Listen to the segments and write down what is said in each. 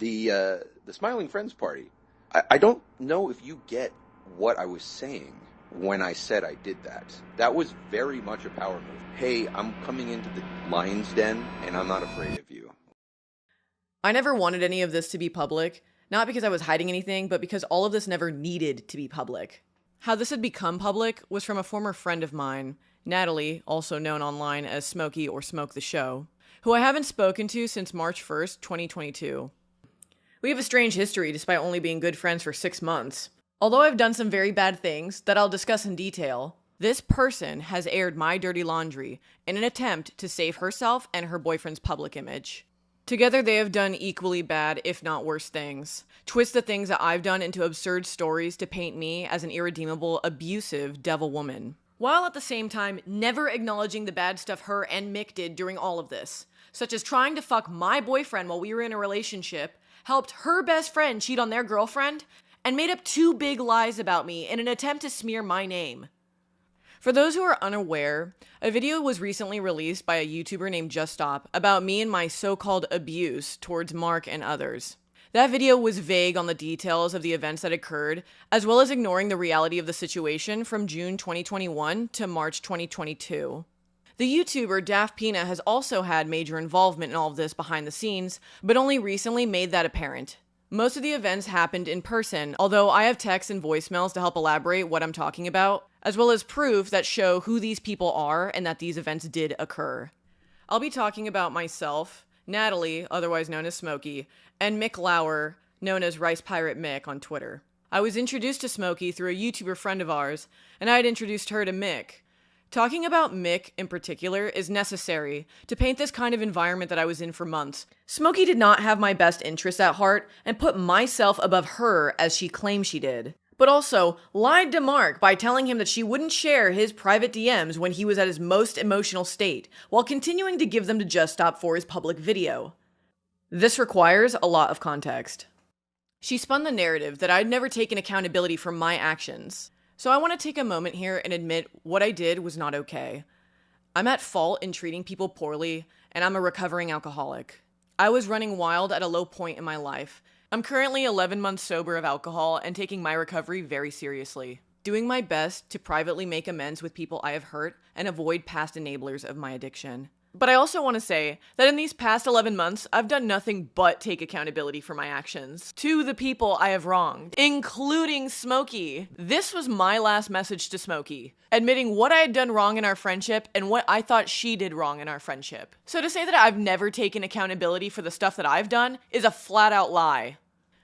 The Smiling Friends party. I don't know if you get what I was saying when I said I did that. That was very much a power move. Hey, I'm coming into the lion's den, and I'm not afraid of you. I never wanted any of this to be public, not because I was hiding anything, but because all of this never needed to be public. How this had become public was from a former friend of mine, Natalie, also known online as Smokey or Smoke the Show, who I haven't spoken to since March 1st, 2022. We have a strange history despite only being good friends for 6 months. Although I've done some very bad things that I'll discuss in detail, this person has aired my dirty laundry in an attempt to save herself and her boyfriend's public image. Together they have done equally bad, if not worse things. Twist the things that I've done into absurd stories to paint me as an irredeemable, abusive devil woman. While at the same time never acknowledging the bad stuff her and Mick did during all of this, such as trying to fuck my boyfriend while we were in a relationship, helped her best friend cheat on their girlfriend, and made up 2 big lies about me in an attempt to smear my name. For those who are unaware, a video was recently released by a YouTuber named Just Stop about me and my so-called abuse towards Mark and others. That video was vague on the details of the events that occurred, as well as ignoring the reality of the situation from June 2021 to March 2022. The YouTuber Daft Pina has also had major involvement in all of this behind the scenes, but only recently made that apparent. Most of the events happened in person, although I have texts and voicemails to help elaborate what I'm talking about, as well as proof that show who these people are and that these events did occur. I'll be talking about myself, Natalie, otherwise known as Smokey, and Mick Lauer, known as Rice Pirate Mick on Twitter. I was introduced to Smokey through a YouTuber friend of ours, and I had introduced her to Mick. Talking about Mick in particular is necessary to paint this kind of environment that I was in for months. Smokey did not have my best interests at heart and put myself above her as she claimed she did. But also lied to Mark by telling him that she wouldn't share his private DMs when he was at his most emotional state, while continuing to give them to Just Stop for his public video. This requires a lot of context. She spun the narrative that I'd never taken accountability for my actions. So I want to take a moment here and admit what I did was not okay. I'm at fault in treating people poorly, and I'm a recovering alcoholic. I was running wild at a low point in my life. I'm currently 11 months sober of alcohol and taking my recovery very seriously, doing my best to privately make amends with people I have hurt and avoid past enablers of my addiction. But I also want to say that in these past 11 months, I've done nothing but take accountability for my actions to the people I have wronged, including Smokey. This was my last message to Smokey, admitting what I had done wrong in our friendship and what I thought she did wrong in our friendship. So to say that I've never taken accountability for the stuff that I've done is a flat out lie.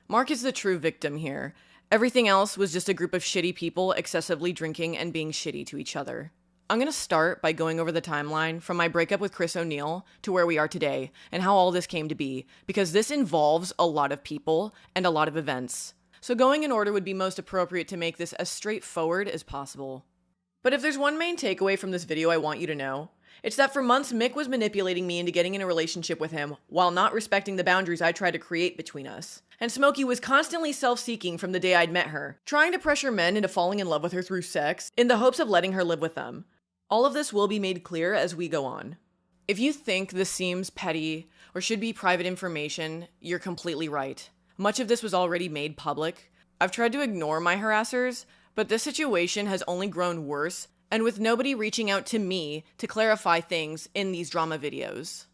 Mark is the true victim here. Everything else was just a group of shitty people excessively drinking and being shitty to each other. I'm going to start by going over the timeline from my breakup with Chris O'Neill to where we are today and how all this came to be, because this involves a lot of people and a lot of events. So going in order would be most appropriate to make this as straightforward as possible. But if there's one main takeaway from this video I want you to know, it's that for months Mick was manipulating me into getting in a relationship with him while not respecting the boundaries I tried to create between us. And Smokey was constantly self-seeking from the day I'd met her, trying to pressure men into falling in love with her through sex in the hopes of letting her live with them. All of this will be made clear as we go on. If you think this seems petty or should be private information, you're completely right. Much of this was already made public. I've tried to ignore my harassers, but this situation has only grown worse, and with nobody reaching out to me to clarify things in these drama videos.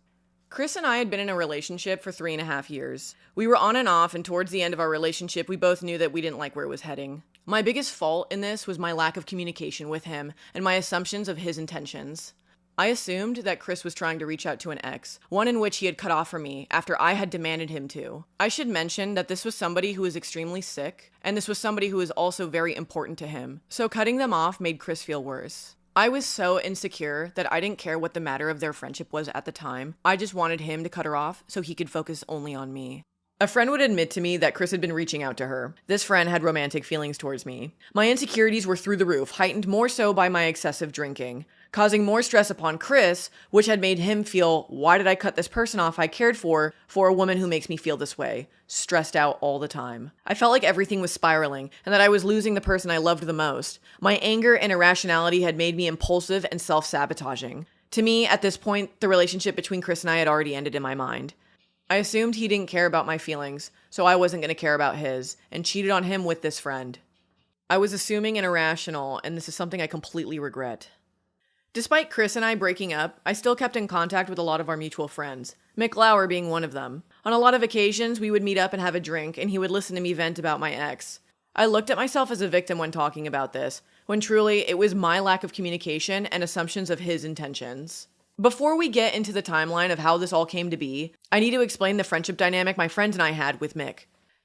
Chris and I had been in a relationship for 3.5 years. We were on and off, and towards the end of our relationship, we both knew that we didn't like where it was heading. My biggest fault in this was my lack of communication with him and my assumptions of his intentions. I assumed that Chris was trying to reach out to an ex, one in which he had cut off from me after I had demanded him to. I should mention that this was somebody who was extremely sick, and this was somebody who was also very important to him, so cutting them off made Chris feel worse. I was so insecure that I didn't care what the matter of their friendship was at the time. I just wanted him to cut her off so he could focus only on me. A friend would admit to me that Chris had been reaching out to her. This friend had romantic feelings towards me. My insecurities were through the roof, heightened more so by my excessive drinking, causing more stress upon Chris, which had made him feel, why did I cut this person off I cared for a woman who makes me feel this way? Stressed out all the time. I felt like everything was spiraling, and that I was losing the person I loved the most. My anger and irrationality had made me impulsive and self-sabotaging. To me, at this point, the relationship between Chris and I had already ended in my mind. I assumed he didn't care about my feelings, so I wasn't going to care about his, and cheated on him with this friend. I was assuming and irrational, and this is something I completely regret. Despite Chris and I breaking up, I still kept in contact with a lot of our mutual friends, Mick Lauer being one of them. On a lot of occasions, we would meet up and have a drink, and he would listen to me vent about my ex. I looked at myself as a victim when talking about this, when truly it was my lack of communication and assumptions of his intentions. Before we get into the timeline of how this all came to be, I need to explain the friendship dynamic my friends and I had with Mick.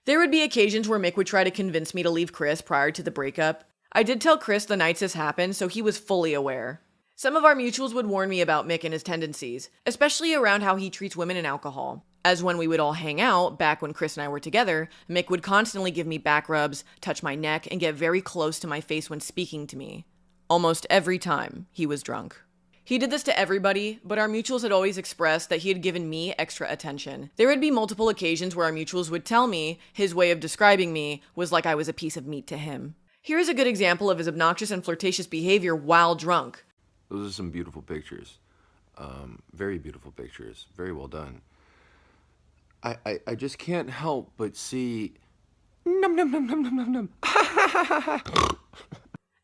There would be occasions where Mick would try to convince me to leave Chris prior to the breakup. I did tell Chris the nights this happened, so he was fully aware. Some of our mutuals would warn me about Mick and his tendencies, especially around how he treats women and alcohol. As when we would all hang out, back when Chris and I were together, Mick would constantly give me back rubs, touch my neck, and get very close to my face when speaking to me. Almost every time he was drunk. He did this to everybody, but our mutuals had always expressed that he had given me extra attention. There would be multiple occasions where our mutuals would tell me his way of describing me was like I was a piece of meat to him. Here is a good example of his obnoxious and flirtatious behavior while drunk. Those are some beautiful pictures. Very beautiful pictures. Very well done. I just can't help but see... Num num num num num num num.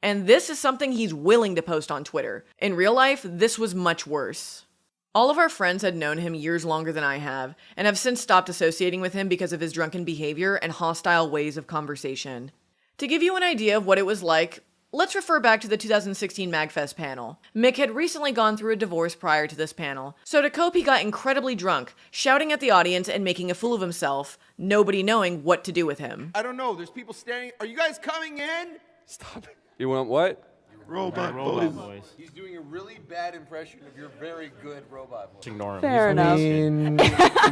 And this is something he's willing to post on Twitter. In real life, this was much worse. All of our friends had known him years longer than I have, and have since stopped associating with him because of his drunken behavior and hostile ways of conversation. To give you an idea of what it was like, let's refer back to the 2016 MagFest panel. Mick had recently gone through a divorce prior to this panel, so to cope he got incredibly drunk, shouting at the audience and making a fool of himself, nobody knowing what to do with him. I don't know, there's people staring. Are you guys coming in? Stop it. You want what? Robot voice. He's doing a really bad impression of your very good robot voice. Ignore him. Fair enough.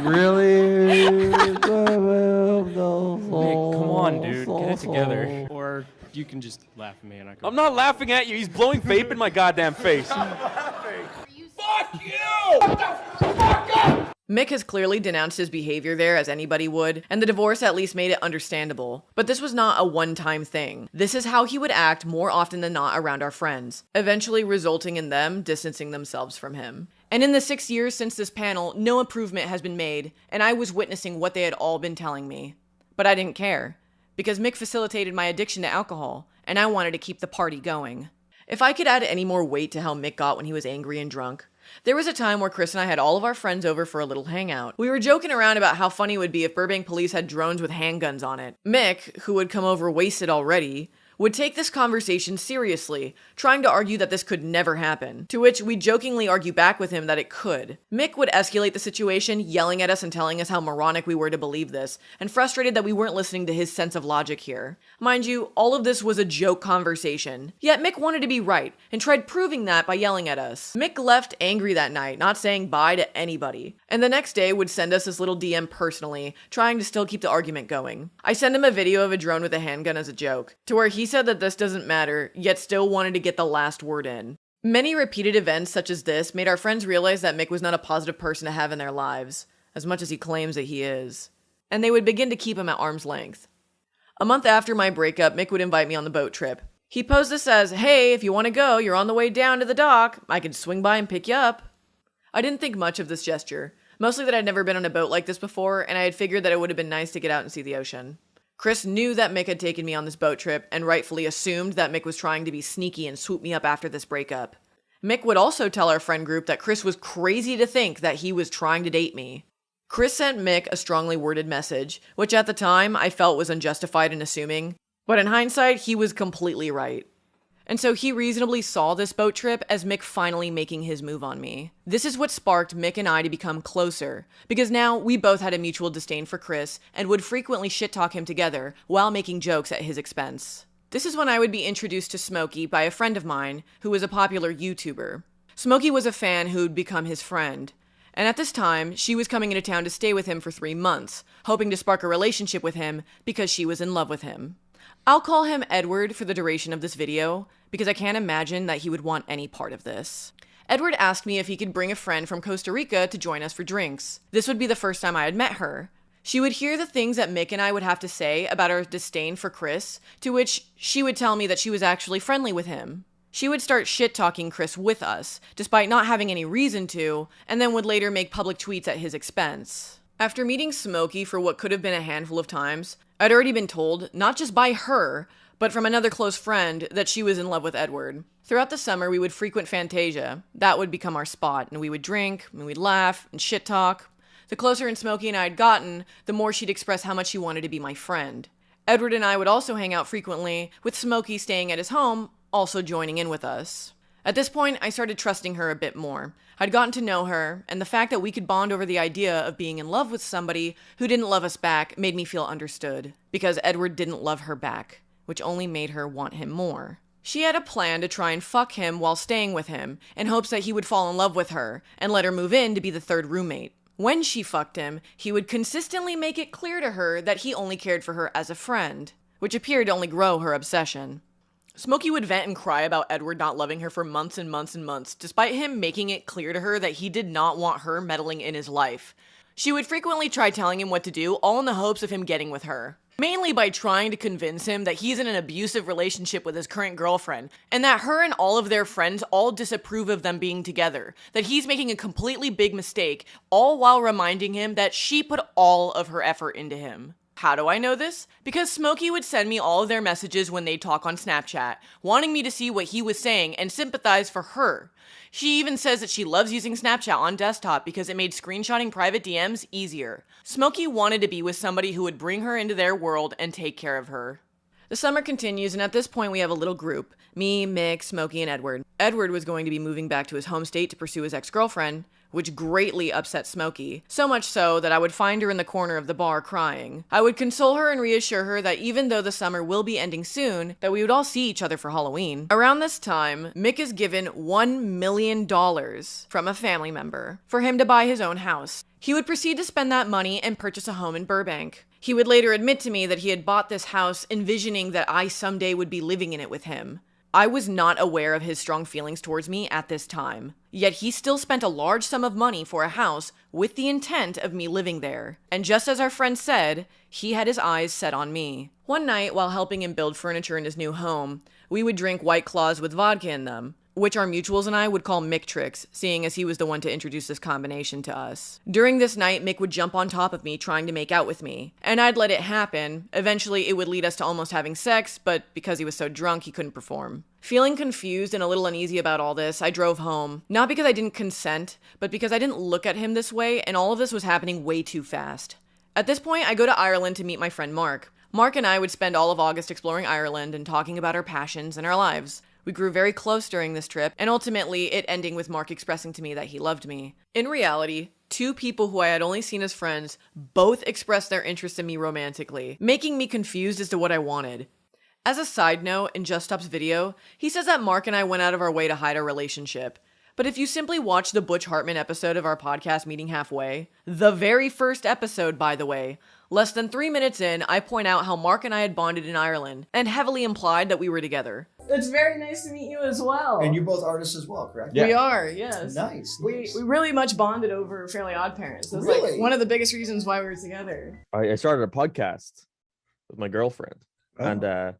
Really? Nick, come on, dude. Get it together. Or you can just laugh at me and I can... I'm not laughing at you. He's blowing vape in my goddamn face. Fuck you! What the fuck up? Mick has clearly denounced his behavior there as anybody would, and the divorce at least made it understandable. But this was not a one-time thing. This is how he would act more often than not around our friends, eventually resulting in them distancing themselves from him. And in the 6 years since this panel, no improvement has been made, and I was witnessing what they had all been telling me. But I didn't care, because Mick facilitated my addiction to alcohol, and I wanted to keep the party going. If I could add any more weight to how Mick got when he was angry and drunk, there was a time where Chris and I had all of our friends over for a little hangout. We were joking around about how funny it would be if Burbank police had drones with handguns on it. Mick, who had come over wasted already, would take this conversation seriously, trying to argue that this could never happen, to which we jokingly argue back with him that it could. Mick would escalate the situation, yelling at us and telling us how moronic we were to believe this, and frustrated that we weren't listening to his sense of logic here. Mind you, all of this was a joke conversation, yet Mick wanted to be right, and tried proving that by yelling at us. Mick left angry that night, not saying bye to anybody, and the next day would send us this little DM personally, trying to still keep the argument going. I sent him a video of a drone with a handgun as a joke, to where he said that this doesn't matter, yet still wanted to get the last word in. Many repeated events such as this made our friends realize that Mick was not a positive person to have in their lives, as much as he claims that he is, and they would begin to keep him at arm's length. A month after my breakup, Mick would invite me on the boat trip. He posed this as, "Hey, if you want to go, you're on the way down to the dock. I could swing by and pick you up." I didn't think much of this gesture, mostly that I'd never been on a boat like this before, and I had figured that it would have been nice to get out and see the ocean. Chris knew that Mick had taken me on this boat trip and rightfully assumed that Mick was trying to be sneaky and swoop me up after this breakup. Mick would also tell our friend group that Chris was crazy to think that he was trying to date me. Chris sent Mick a strongly worded message, which at the time I felt was unjustified in assuming, but in hindsight, he was completely right. And so he reasonably saw this boat trip as Mick finally making his move on me. This is what sparked Mick and I to become closer, because now we both had a mutual disdain for Chris and would frequently shit-talk him together while making jokes at his expense. This is when I would be introduced to Smokey by a friend of mine who was a popular YouTuber. Smokey was a fan who'd become his friend, and at this time, she was coming into town to stay with him for 3 months, hoping to spark a relationship with him because she was in love with him. I'll call him Edward for the duration of this video, because I can't imagine that he would want any part of this. Edward asked me if he could bring a friend from Costa Rica to join us for drinks. This would be the first time I had met her. She would hear the things that Mick and I would have to say about our disdain for Chris, to which she would tell me that she was actually friendly with him. She would start shit-talking Chris with us, despite not having any reason to, and then would later make public tweets at his expense. After meeting Smokey for what could have been a handful of times, I'd already been told, not just by her, but from another close friend, that she was in love with Edward. Throughout the summer, we would frequent Fantasia. That would become our spot, and we would drink, and we'd laugh, and shit talk. The closer Smokey and I had gotten, the more she'd express how much she wanted to be my friend. Edward and I would also hang out frequently, with Smokey staying at his home, also joining in with us. At this point, I started trusting her a bit more. I'd gotten to know her, and the fact that we could bond over the idea of being in love with somebody who didn't love us back made me feel understood, because Edward didn't love her back, which only made her want him more. She had a plan to try and fuck him while staying with him, in hopes that he would fall in love with her, and let her move in to be the third roommate. When she fucked him, he would consistently make it clear to her that he only cared for her as a friend, which appeared to only grow her obsession. Smokey would vent and cry about Edward not loving her for months and months and months, despite him making it clear to her that he did not want her meddling in his life. She would frequently try telling him what to do, all in the hopes of him getting with her. Mainly by trying to convince him that he's in an abusive relationship with his current girlfriend, and that her and all of their friends all disapprove of them being together, that he's making a completely big mistake, all while reminding him that she put all of her effort into him. How do I know this? Because Smokey would send me all of their messages when they'd talk on Snapchat, wanting me to see what he was saying and sympathize for her. She even says that she loves using Snapchat on desktop because it made screenshotting private DMs easier. Smokey wanted to be with somebody who would bring her into their world and take care of her. The summer continues, and at this point we have a little group. Me, Mick, Smokey, and Edward. Edward was going to be moving back to his home state to pursue his ex-girlfriend, which greatly upset Smokey. So much so that I would find her in the corner of the bar crying. I would console her and reassure her that even though the summer will be ending soon, that we would all see each other for Halloween. Around this time, Mick is given $1 million from a family member for him to buy his own house. He would proceed to spend that money and purchase a home in Burbank. He would later admit to me that he had bought this house envisioning that I someday would be living in it with him. I was not aware of his strong feelings towards me at this time, yet he still spent a large sum of money for a house with the intent of me living there. And just as our friend said, he had his eyes set on me. One night, while helping him build furniture in his new home, we would drink White Claws with vodka in them, which our mutuals and I would call Mick tricks, seeing as he was the one to introduce this combination to us. During this night, Mick would jump on top of me trying to make out with me, and I'd let it happen. Eventually, it would lead us to almost having sex, but because he was so drunk, he couldn't perform. Feeling confused and a little uneasy about all this, I drove home. Not because I didn't consent, but because I didn't look at him this way, and all of this was happening way too fast. At this point, I go to Ireland to meet my friend Mark. Mark and I would spend all of August exploring Ireland and talking about our passions and our lives. We grew very close during this trip, and ultimately it ending with Mark expressing to me that he loved me. In reality, two people who I had only seen as friends both expressed their interest in me romantically, making me confused as to what I wanted. As a side note, in Just Stop's video, he says that Mark and I went out of our way to hide our relationship. But if you simply watch the Butch Hartman episode of our podcast Meeting Halfway, the very first episode, by the way, less than 3 minutes in, I point out how Mark and I had bonded in Ireland, and heavily implied that we were together. It's very nice to meet you as well. And you're both artists as well, correct? Yeah. We are, yes. Nice. We really much bonded over Fairly Odd Parents. It was like one of the biggest reasons why we were together. I started a podcast with my girlfriend. Oh. And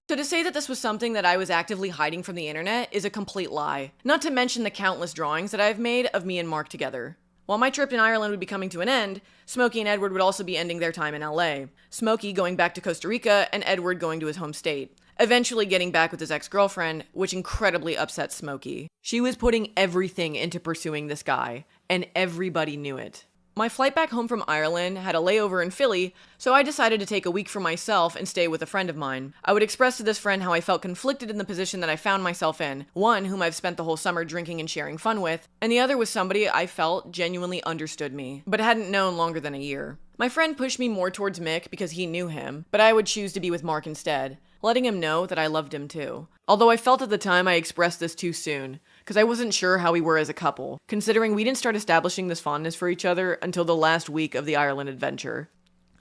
so to say that this was something that I was actively hiding from the internet is a complete lie. Not to mention the countless drawings that I've made of me and Mark together. While my trip in Ireland would be coming to an end, Smokey and Edward would also be ending their time in LA. Smokey going back to Costa Rica and Edward going to his home state. Eventually getting back with his ex-girlfriend, which incredibly upset Smokey. She was putting everything into pursuing this guy, and everybody knew it. My flight back home from Ireland had a layover in Philly, so I decided to take a week for myself and stay with a friend of mine. I would express to this friend how I felt conflicted in the position that I found myself in, one whom I've spent the whole summer drinking and sharing fun with, and the other was somebody I felt genuinely understood me, but hadn't known longer than a year. My friend pushed me more towards Mick because he knew him, but I would choose to be with Mark instead, letting him know that I loved him too. Although I felt at the time I expressed this too soon, because I wasn't sure how we were as a couple, considering we didn't start establishing this fondness for each other until the last week of the Ireland adventure.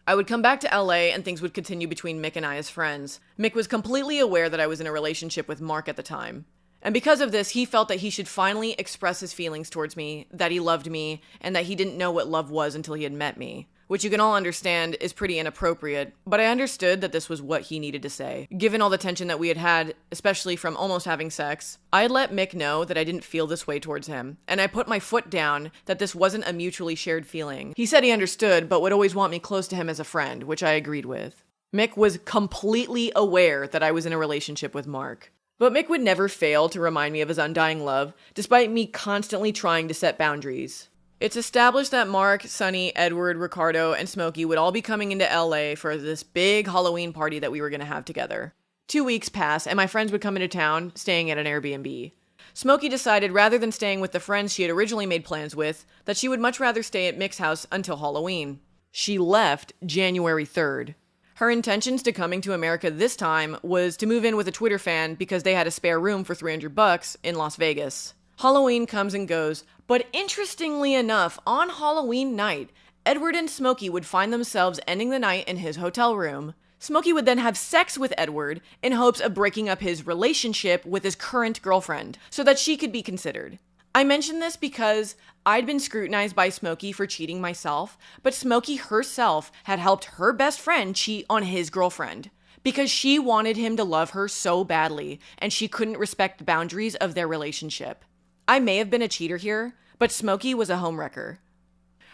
I would come back to LA and things would continue between Mick and I as friends. Mick was completely aware that I was in a relationship with Mark at the time. And because of this, he felt that he should finally express his feelings towards me, that he loved me, and that he didn't know what love was until he had met me. which you can all understand is pretty inappropriate, but I understood that this was what he needed to say. Given all the tension that we had had, especially from almost having sex, I had let Mick know that I didn't feel this way towards him, and I put my foot down that this wasn't a mutually shared feeling. He said he understood, but would always want me close to him as a friend, which I agreed with. Mick was completely aware that I was in a relationship with Mark. But Mick would never fail to remind me of his undying love, despite me constantly trying to set boundaries. It's established that Mark, Sonny, Edward, Ricardo, and Smokey would all be coming into LA for this big Halloween party that we were going to have together. 2 weeks pass, and my friends would come into town, staying at an Airbnb. Smokey decided, rather than staying with the friends she had originally made plans with, that she would much rather stay at Mick's house until Halloween. She left January 3rd. Her intentions to coming to America this time was to move in with a Twitter fan because they had a spare room for $300 in Las Vegas. Halloween comes and goes, but interestingly enough, on Halloween night, Edward and Smokey would find themselves ending the night in his hotel room. Smokey would then have sex with Edward in hopes of breaking up his relationship with his current girlfriend so that she could be considered. I mention this because I'd been scrutinized by Smokey for cheating myself, but Smokey herself had helped her best friend cheat on his girlfriend because she wanted him to love her so badly and she couldn't respect the boundaries of their relationship. I may have been a cheater here, but Smokey was a homewrecker.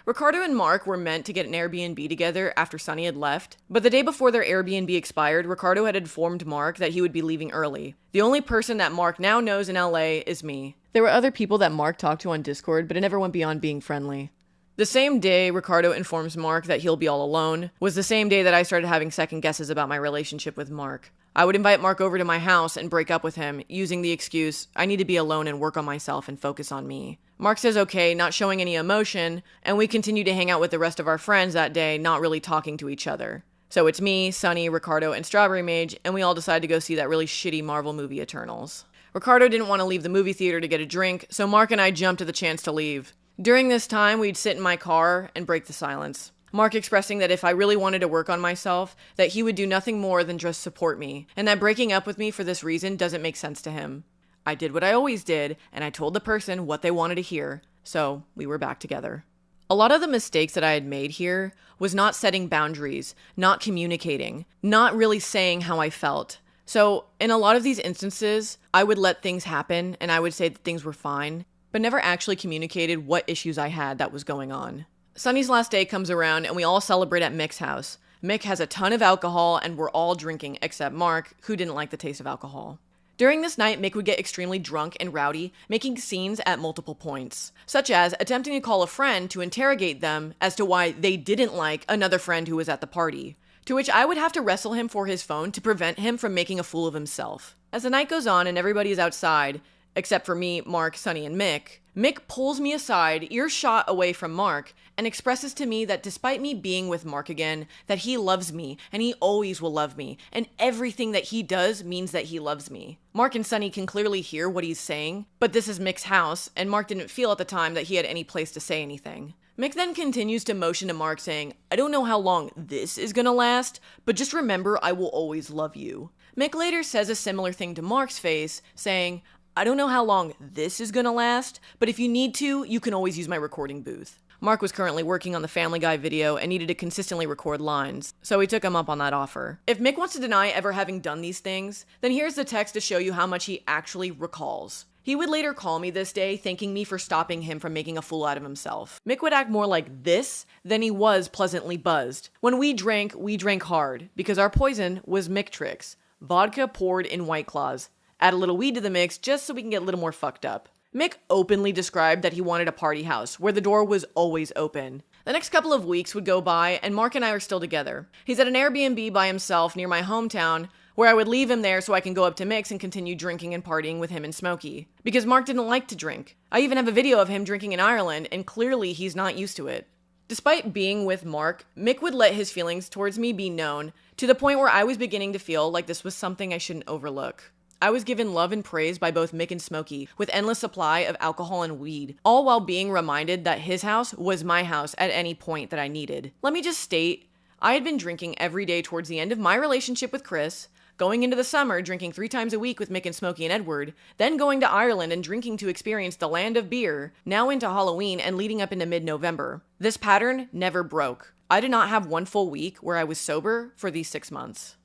Ricardo and Mark were meant to get an Airbnb together after Sonny had left, but the day before their Airbnb expired, Ricardo had informed Mark that he would be leaving early. The only person that Mark now knows in LA is me. There were other people that Mark talked to on Discord, but it never went beyond being friendly. The same day Ricardo informs Mark that he'll be all alone was the same day that I started having second guesses about my relationship with Mark. I would invite Mark over to my house and break up with him, using the excuse, I need to be alone and work on myself and focus on me. Mark says okay, not showing any emotion, and we continue to hang out with the rest of our friends that day, not really talking to each other. So it's me, Sonny, Ricardo, and Strawberry Mage, and we all decide to go see that really shitty Marvel movie Eternals. Ricardo didn't want to leave the movie theater to get a drink, so Mark and I jumped at the chance to leave. During this time, we'd sit in my car and break the silence. Mark expressing that if I really wanted to work on myself, that he would do nothing more than just support me, and that breaking up with me for this reason doesn't make sense to him. I did what I always did, and I told the person what they wanted to hear, so we were back together. A lot of the mistakes that I had made here was not setting boundaries, not communicating, not really saying how I felt. So in a lot of these instances, I would let things happen and I would say that things were fine, but never actually communicated what issues I had that was going on. Sonny's last day comes around and we all celebrate at Mick's house. Mick has a ton of alcohol and we're all drinking except Mark, who didn't like the taste of alcohol. During this night, Mick would get extremely drunk and rowdy, making scenes at multiple points, such as attempting to call a friend to interrogate them as to why they didn't like another friend who was at the party, to which I would have to wrestle him for his phone to prevent him from making a fool of himself. As the night goes on and everybody is outside, except for me, Mark, Sonny, and Mick, Mick pulls me aside, earshot away from Mark, and expresses to me that despite me being with Mark again, that he loves me, and he always will love me, and everything that he does means that he loves me. Mark and Sonny can clearly hear what he's saying, but this is Mick's house, and Mark didn't feel at the time that he had any place to say anything. Mick then continues to motion to Mark saying, I don't know how long this is gonna last, but just remember I will always love you. Mick later says a similar thing to Mark's face, saying, I don't know how long this is gonna last, but if you need to, you can always use my recording booth. Mark was currently working on the Family Guy video and needed to consistently record lines, so we took him up on that offer. If Mick wants to deny ever having done these things, then here's the text to show you how much he actually recalls. He would later call me this day, thanking me for stopping him from making a fool out of himself. Mick would act more like this than he was pleasantly buzzed. When we drank hard, because our poison was Mick tricks. Vodka poured in White Claws. Add a little weed to the mix just so we can get a little more fucked up. Mick openly described that he wanted a party house, where the door was always open. The next couple of weeks would go by, and Mark and I are still together. He's at an Airbnb by himself near my hometown, where I would leave him there so I can go up to Mick's and continue drinking and partying with him and Smokey. Because Mark didn't like to drink. I even have a video of him drinking in Ireland, and clearly he's not used to it. Despite being with Mark, Mick would let his feelings towards me be known, to the point where I was beginning to feel like this was something I shouldn't overlook. I was given love and praise by both Mick and Smokey, with endless supply of alcohol and weed, all while being reminded that his house was my house at any point that I needed. Let me just state, I had been drinking every day towards the end of my relationship with Chris, going into the summer drinking 3 times a week with Mick and Smokey and Edward, then going to Ireland and drinking to experience the land of beer, now into Halloween and leading up into mid-November. This pattern never broke. I did not have one full week where I was sober for these 6 months.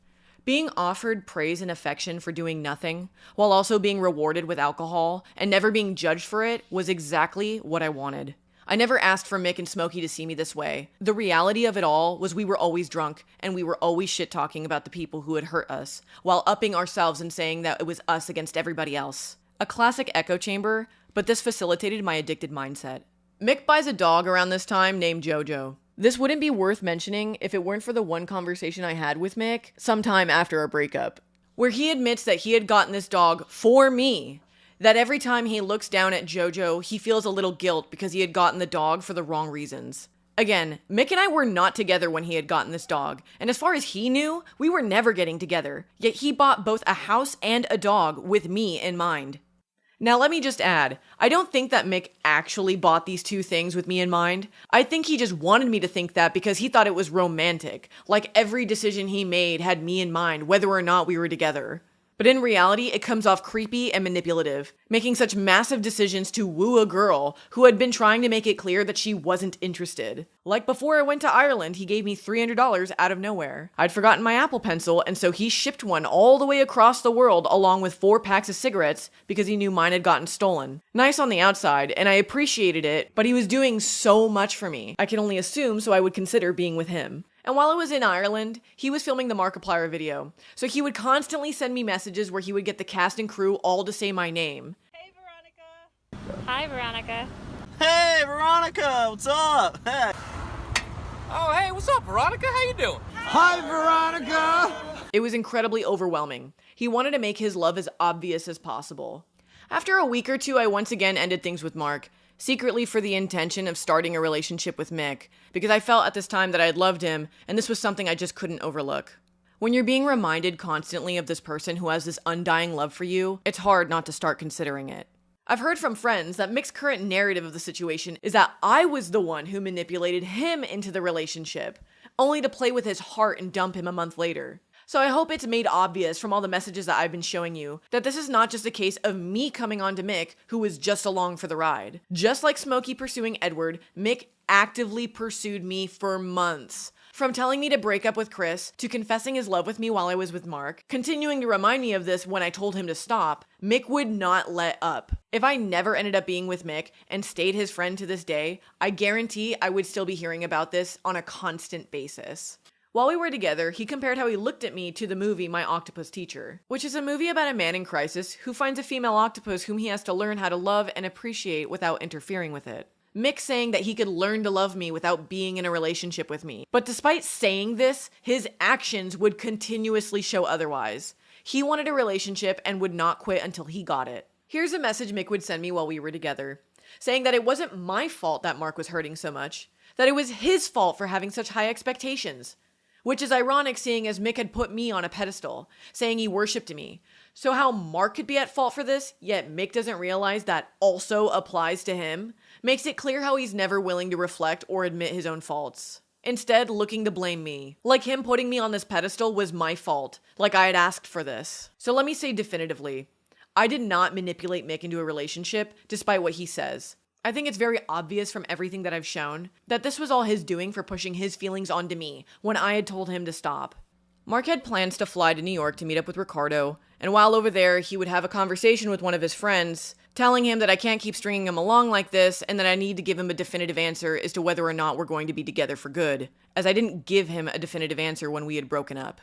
Being offered praise and affection for doing nothing, while also being rewarded with alcohol and never being judged for it, was exactly what I wanted. I never asked for Mick and Smokey to see me this way. The reality of it all was we were always drunk, and we were always shit-talking about the people who had hurt us, while upping ourselves and saying that it was us against everybody else. A classic echo chamber, but this facilitated my addicted mindset. Mick buys a dog around this time named Jojo. This wouldn't be worth mentioning if it weren't for the one conversation I had with Mick sometime after our breakup, where he admits that he had gotten this dog for me, that every time he looks down at Jojo, he feels a little guilt because he had gotten the dog for the wrong reasons. Again, Mick and I were not together when he had gotten this dog, and as far as he knew, we were never getting together, yet he bought both a house and a dog with me in mind. Now let me just add, I don't think that Mick actually bought these two things with me in mind. I think he just wanted me to think that because he thought it was romantic, like every decision he made had me in mind, whether or not we were together. But in reality, it comes off creepy and manipulative, making such massive decisions to woo a girl who had been trying to make it clear that she wasn't interested. Like before I went to Ireland, he gave me $300 out of nowhere. I'd forgotten my Apple Pencil, and so he shipped one all the way across the world along with 4 packs of cigarettes because he knew mine had gotten stolen. Nice on the outside, and I appreciated it, but he was doing so much for me. I can only assume, so I would consider being with him. And while I was in Ireland, he was filming the Markiplier video, so he would constantly send me messages where he would get the cast and crew all to say my name. Hey, Veronica. Hi, Veronica. Hey, Veronica, what's up? Hey. Oh, hey, what's up, Veronica? How you doing? Hi, Veronica. It was incredibly overwhelming. He wanted to make his love as obvious as possible. After a week or two, I once again ended things with Mark, secretly for the intention of starting a relationship with Mick, because I felt at this time that I had loved him, and this was something I just couldn't overlook. When you're being reminded constantly of this person who has this undying love for you, it's hard not to start considering it. I've heard from friends that Mick's current narrative of the situation is that I was the one who manipulated him into the relationship, only to play with his heart and dump him a month later. So I hope it's made obvious from all the messages that I've been showing you that this is not just a case of me coming on to Mick, who was just along for the ride. Just like Smokey pursuing Edward, Mick actively pursued me for months. From telling me to break up with Chris, to confessing his love with me while I was with Mark, continuing to remind me of this when I told him to stop, Mick would not let up. If I never ended up being with Mick and stayed his friend to this day, I guarantee I would still be hearing about this on a constant basis. While we were together, he compared how he looked at me to the movie My Octopus Teacher, which is a movie about a man in crisis who finds a female octopus whom he has to learn how to love and appreciate without interfering with it. Mick saying that he could learn to love me without being in a relationship with me. But despite saying this, his actions would continuously show otherwise. He wanted a relationship and would not quit until he got it. Here's a message Mick would send me while we were together, saying that it wasn't my fault that Mark was hurting so much, that it was his fault for having such high expectations. Which is ironic seeing as Mick had put me on a pedestal, saying he worshipped me. So how Mark could be at fault for this, yet Mick doesn't realize that also applies to him, makes it clear how he's never willing to reflect or admit his own faults. Instead, looking to blame me. Like him putting me on this pedestal was my fault, like I had asked for this. So let me say definitively, I did not manipulate Mick into a relationship, despite what he says. I think it's very obvious from everything that I've shown that this was all his doing for pushing his feelings onto me when I had told him to stop. Mark had plans to fly to New York to meet up with Ricardo, and while over there, he would have a conversation with one of his friends, telling him that I can't keep stringing him along like this and that I need to give him a definitive answer as to whether or not we're going to be together for good, as I didn't give him a definitive answer when we had broken up.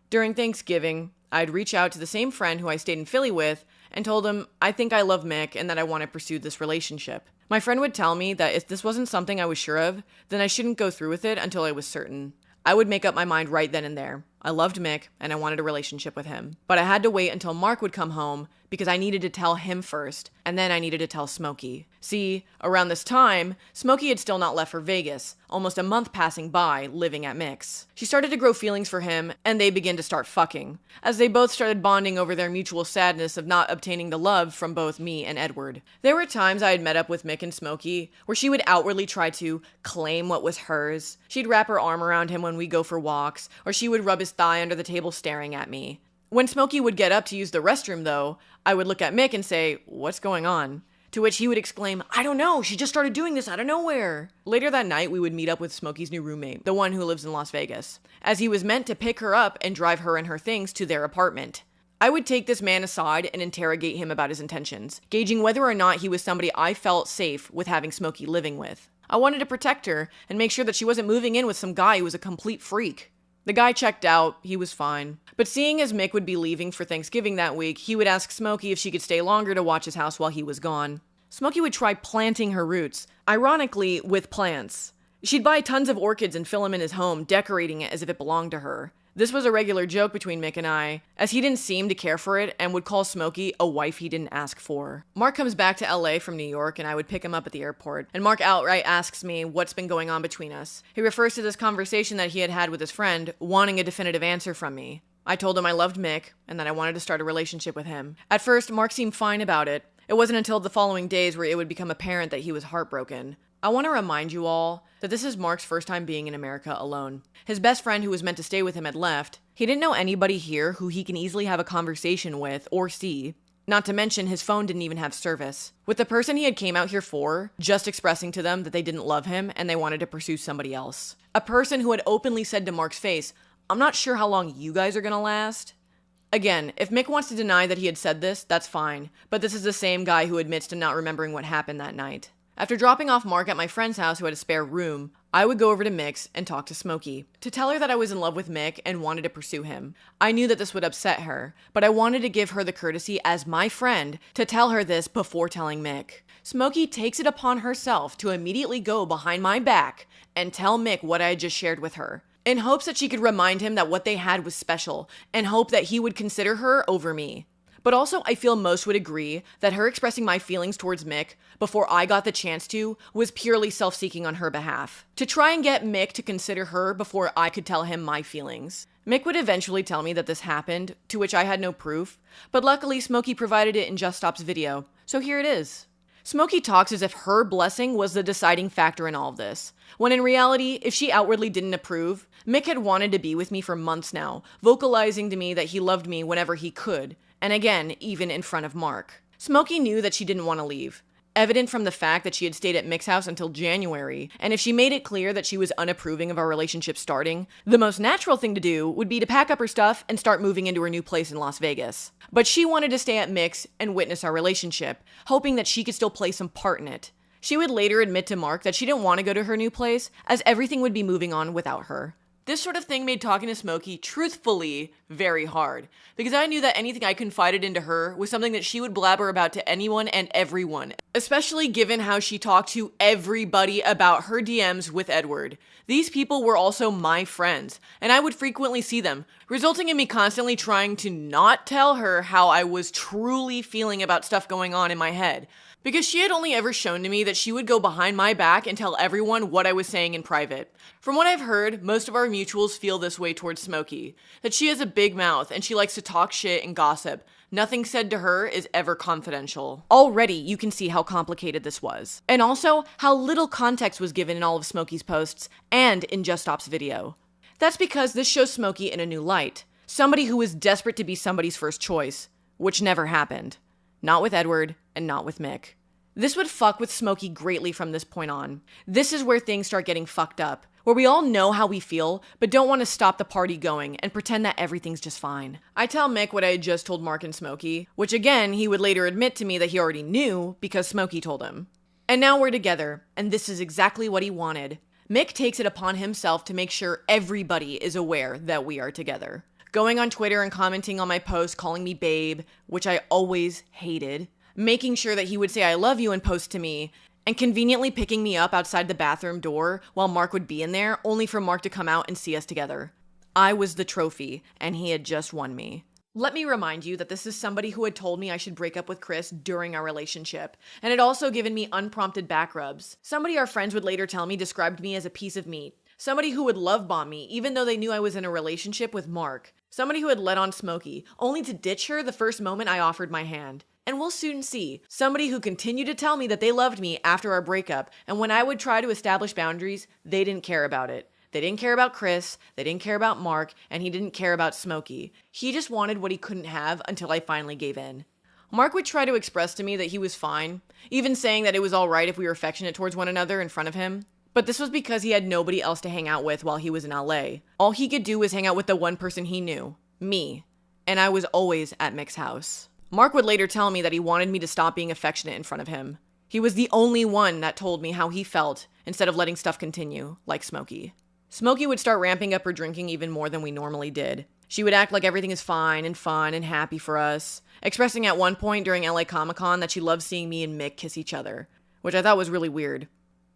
During Thanksgiving, I'd reach out to the same friend who I stayed in Philly with and told him I think I love Mick and that I want to pursue this relationship. My friend would tell me that if this wasn't something I was sure of, then I shouldn't go through with it until I was certain. I would make up my mind right then and there. I loved Mick, and I wanted a relationship with him. But I had to wait until Mark would come home, because I needed to tell him first, and then I needed to tell Smokey. See, around this time, Smokey had still not left for Vegas, almost a month passing by, living at Mick's. She started to grow feelings for him, and they began to start fucking, as they both started bonding over their mutual sadness of not obtaining the love from both me and Edward. There were times I had met up with Mick and Smokey, where she would outwardly try to claim what was hers. She'd wrap her arm around him when we go for walks, or she would rub his thigh under the table staring at me. When Smokey would get up to use the restroom, though, I would look at Mick and say, "What's going on?" To which he would exclaim, "I don't know, she just started doing this out of nowhere." Later that night, we would meet up with Smokey's new roommate, the one who lives in Las Vegas, as he was meant to pick her up and drive her and her things to their apartment. I would take this man aside and interrogate him about his intentions, gauging whether or not he was somebody I felt safe with having Smokey living with. I wanted to protect her and make sure that she wasn't moving in with some guy who was a complete freak. The guy checked out, he was fine. But seeing as Mick would be leaving for Thanksgiving that week, he would ask Smokey if she could stay longer to watch his house while he was gone. Smokey would try planting her roots, ironically with plants. She'd buy tons of orchids and fill them in his home, decorating it as if it belonged to her. This was a regular joke between Mick and I, as he didn't seem to care for it and would call Smokey a wife he didn't ask for. Mark comes back to LA from New York and I would pick him up at the airport, and Mark outright asks me what's been going on between us. He refers to this conversation that he had had with his friend, wanting a definitive answer from me. I told him I loved Mick and that I wanted to start a relationship with him. At first, Mark seemed fine about it. It wasn't until the following days where it would become apparent that he was heartbroken. I want to remind you all that this is Mark's first time being in America alone. His best friend who was meant to stay with him had left. He didn't know anybody here who he can easily have a conversation with or see. Not to mention his phone didn't even have service. With the person he had came out here for, just expressing to them that they didn't love him and they wanted to pursue somebody else. A person who had openly said to Mark's face, "I'm not sure how long you guys are gonna last." Again, if Mick wants to deny that he had said this, that's fine. But this is the same guy who admits to not remembering what happened that night. After dropping off Mark at my friend's house who had a spare room, I would go over to Mick's and talk to Smokey, to tell her that I was in love with Mick and wanted to pursue him. I knew that this would upset her, but I wanted to give her the courtesy as my friend to tell her this before telling Mick. Smokey takes it upon herself to immediately go behind my back and tell Mick what I had just shared with her, in hopes that she could remind him that what they had was special, and hope that he would consider her over me. But also, I feel most would agree that her expressing my feelings towards Mick before I got the chance to was purely self-seeking on her behalf, to try and get Mick to consider her before I could tell him my feelings. Mick would eventually tell me that this happened, to which I had no proof, but luckily Smokey provided it in Just Stop's video, so here it is. Smokey talks as if her blessing was the deciding factor in all of this, when in reality, if she outwardly didn't approve, Mick had wanted to be with me for months now, vocalizing to me that he loved me whenever he could, and again, even in front of Mark. Smokey knew that she didn't want to leave, evident from the fact that she had stayed at Mick's house until January, and if she made it clear that she was unapproving of our relationship starting, the most natural thing to do would be to pack up her stuff and start moving into her new place in Las Vegas. But she wanted to stay at Mick's and witness our relationship, hoping that she could still play some part in it. She would later admit to Mark that she didn't want to go to her new place, as everything would be moving on without her. This sort of thing made talking to Smokey, truthfully, very hard, because I knew that anything I confided into her was something that she would blabber about to anyone and everyone, especially given how she talked to everybody about her DMs with Edward. These people were also my friends, and I would frequently see them, resulting in me constantly trying to not tell her how I was truly feeling about stuff going on in my head, because she had only ever shown to me that she would go behind my back and tell everyone what I was saying in private. From what I've heard, most of our mutuals feel this way towards Smokey, that she has a big mouth and she likes to talk shit and gossip. Nothing said to her is ever confidential. Already, you can see how complicated this was. And also, how little context was given in all of Smokey's posts and in Just Stop's video. That's because this shows Smokey in a new light. Somebody who was desperate to be somebody's first choice, which never happened. Not with Edward, and not with Mick. This would fuck with Smokey greatly from this point on. This is where things start getting fucked up, where we all know how we feel, but don't want to stop the party going and pretend that everything's just fine. I tell Mick what I had just told Mark and Smokey, which again, he would later admit to me that he already knew because Smokey told him. And now we're together, and this is exactly what he wanted. Mick takes it upon himself to make sure everybody is aware that we are together. Going on Twitter and commenting on my posts, calling me babe, which I always hated. Making sure that he would say I love you and post to me, and conveniently picking me up outside the bathroom door while Mark would be in there, only for Mark to come out and see us together. I was the trophy, and he had just won me. Let me remind you that this is somebody who had told me I should break up with Chris during our relationship, and had also given me unprompted back rubs. Somebody our friends would later tell me described me as a piece of meat. Somebody who would love bomb me, even though they knew I was in a relationship with Mark. Somebody who had led on Smokey, only to ditch her the first moment I offered my hand. And we'll soon see. Somebody who continued to tell me that they loved me after our breakup, and when I would try to establish boundaries, they didn't care about it. They didn't care about Chris, they didn't care about Mark, and he didn't care about Smokey. He just wanted what he couldn't have until I finally gave in. Mark would try to express to me that he was fine, even saying that it was alright if we were affectionate towards one another in front of him. But this was because he had nobody else to hang out with while he was in LA. All he could do was hang out with the one person he knew, me. And I was always at Mick's house. Mark would later tell me that he wanted me to stop being affectionate in front of him. He was the only one that told me how he felt instead of letting stuff continue, like Smokey. Smokey would start ramping up her drinking even more than we normally did. She would act like everything is fine and fun and happy for us, expressing at one point during LA Comic-Con that she loved seeing me and Mick kiss each other, which I thought was really weird.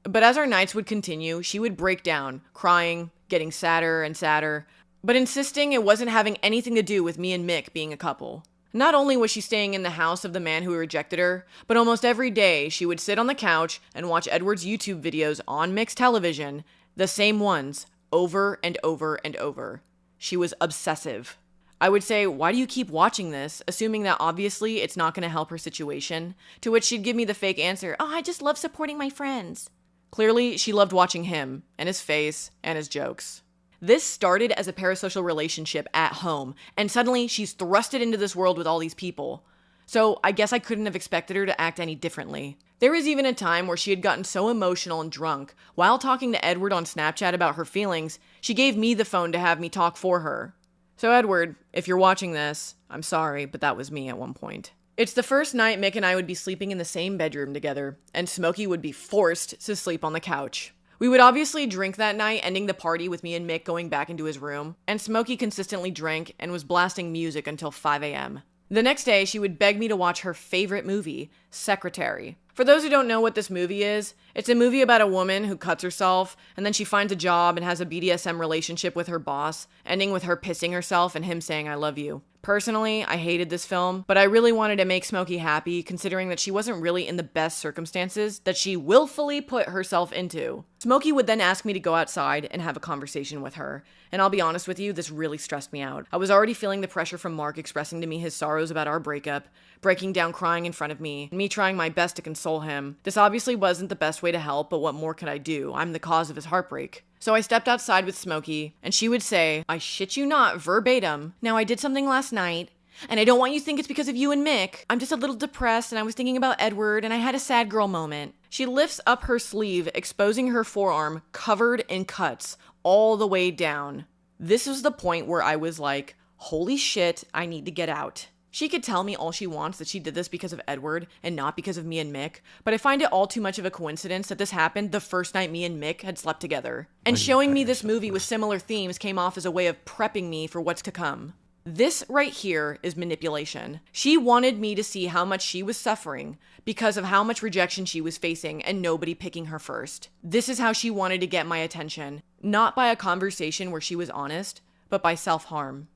But as our nights would continue, she would break down, crying, getting sadder and sadder, but insisting it wasn't having anything to do with me and Mick being a couple. Not only was she staying in the house of the man who rejected her, but almost every day she would sit on the couch and watch Edward's YouTube videos on Mick's television, the same ones, over and over and over. She was obsessive. I would say, why do you keep watching this? Assuming that obviously it's not going to help her situation, to which she'd give me the fake answer, oh, I just love supporting my friends. Clearly, she loved watching him, and his face, and his jokes. This started as a parasocial relationship at home, and suddenly she's thrusted into this world with all these people. So I guess I couldn't have expected her to act any differently. There was even a time where she had gotten so emotional and drunk, while talking to Edward on Snapchat about her feelings, she gave me the phone to have me talk for her. So Edward, if you're watching this, I'm sorry, but that was me at one point. It's the first night Mick and I would be sleeping in the same bedroom together, and Smokey would be forced to sleep on the couch. We would obviously drink that night, ending the party with me and Mick going back into his room, and Smokey consistently drank and was blasting music until 5 a.m. The next day, she would beg me to watch her favorite movie, Secretary. For those who don't know what this movie is, it's a movie about a woman who cuts herself, and then she finds a job and has a BDSM relationship with her boss, ending with her pissing herself and him saying, I love you. Personally, I hated this film, but I really wanted to make Smokey happy, considering that she wasn't really in the best circumstances that she willfully put herself into. Smokey would then ask me to go outside and have a conversation with her, and I'll be honest with you, this really stressed me out. I was already feeling the pressure from Mark expressing to me his sorrows about our breakup, breaking down crying in front of me, and me trying my best to console him. This obviously wasn't the best way to help, but what more could I do? I'm the cause of his heartbreak. So I stepped outside with Smokey, and she would say, I shit you not, verbatim, now I did something last night, and I don't want you to think it's because of you and Mick. I'm just a little depressed, and I was thinking about Edward, and I had a sad girl moment. She lifts up her sleeve, exposing her forearm, covered in cuts, all the way down. This was the point where I was like, holy shit, I need to get out. She could tell me all she wants that she did this because of Edward and not because of me and Mick, but I find it all too much of a coincidence that this happened the first night me and Mick had slept together. And showing me this movie with similar themes came off as a way of prepping me for what's to come. This right here is manipulation. She wanted me to see how much she was suffering because of how much rejection she was facing and nobody picking her first. This is how she wanted to get my attention, not by a conversation where she was honest, but by self-harm.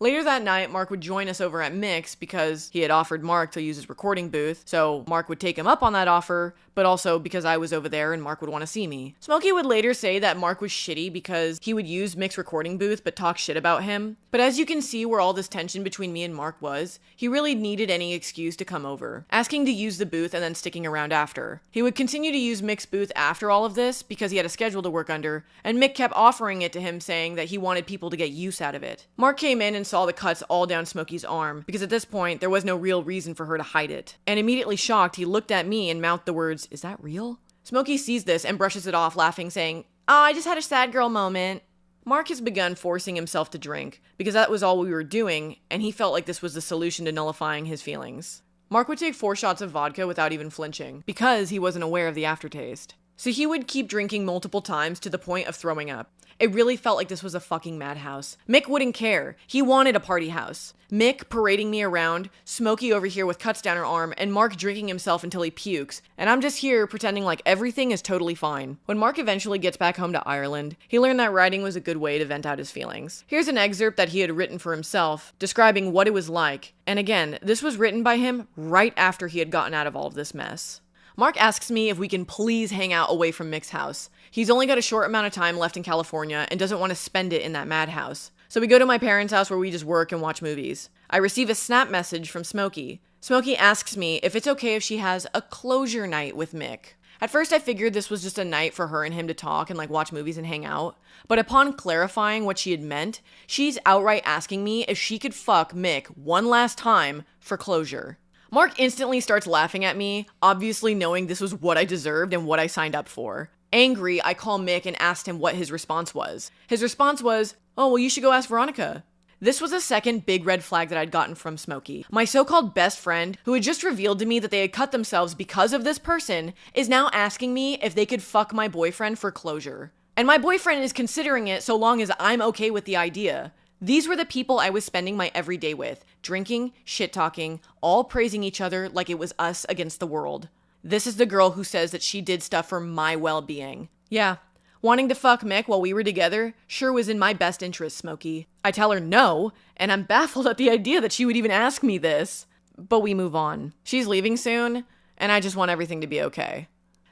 Later that night, Mark would join us over at Mick's because he had offered Mark to use his recording booth, so Mark would take him up on that offer, but also because I was over there and Mark would want to see me. Smokey would later say that Mark was shitty because he would use Mick's recording booth but talk shit about him, but as you can see where all this tension between me and Mark was, he really needed any excuse to come over, asking to use the booth and then sticking around after. He would continue to use Mick's booth after all of this because he had a schedule to work under, and Mick kept offering it to him saying that he wanted people to get use out of it. Mark came in and saw the cuts all down Smokey's arm, because at this point, there was no real reason for her to hide it. And immediately shocked, he looked at me and mouthed the words, "Is that real?" Smokey sees this and brushes it off, laughing, saying, "Oh, I just had a sad girl moment." Mark has begun forcing himself to drink, because that was all we were doing, and he felt like this was the solution to nullifying his feelings. Mark would take 4 shots of vodka without even flinching, because he wasn't aware of the aftertaste. So he would keep drinking multiple times to the point of throwing up. It really felt like this was a fucking madhouse. Mick wouldn't care. He wanted a party house. Mick parading me around, Smokey over here with cuts down her arm, and Mark drinking himself until he pukes. And I'm just here pretending like everything is totally fine. When Mark eventually gets back home to Ireland, he learned that writing was a good way to vent out his feelings. Here's an excerpt that he had written for himself, describing what it was like. And again, this was written by him right after he had gotten out of all of this mess. Mark asks me if we can please hang out away from Mick's house. He's only got a short amount of time left in California and doesn't want to spend it in that madhouse. So we go to my parents' house where we just work and watch movies. I receive a snap message from Smokey. Smokey asks me if it's okay if she has a closure night with Mick. At first I figured this was just a night for her and him to talk and like watch movies and hang out. But upon clarifying what she had meant, she's outright asking me if she could fuck Mick one last time for closure. Mark instantly starts laughing at me, obviously knowing this was what I deserved and what I signed up for. Angry, I call Mick and asked him what his response was. His response was, "Oh, well, you should go ask Veronica." This was a second big red flag that I'd gotten from Smokey. My so-called best friend, who had just revealed to me that they had cut themselves because of this person, is now asking me if they could fuck my boyfriend for closure. And my boyfriend is considering it so long as I'm okay with the idea. These were the people I was spending my everyday with, drinking, shit-talking, all praising each other like it was us against the world. This is the girl who says that she did stuff for my well-being. Yeah, wanting to fuck Mick while we were together sure was in my best interest, Smokey. I tell her no, and I'm baffled at the idea that she would even ask me this. But we move on. She's leaving soon, and I just want everything to be okay.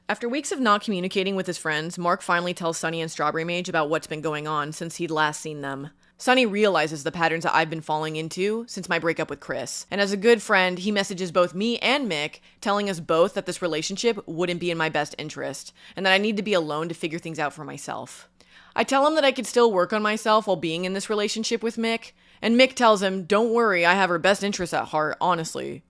After weeks of not communicating with his friends, Mark finally tells Sunny and Strawberry Mage about what's been going on since he'd last seen them. Sunny realizes the patterns that I've been falling into since my breakup with Chris. And as a good friend, he messages both me and Mick, telling us both that this relationship wouldn't be in my best interest, and that I need to be alone to figure things out for myself. I tell him that I could still work on myself while being in this relationship with Mick, and Mick tells him, "Don't worry, I have her best interests at heart, honestly."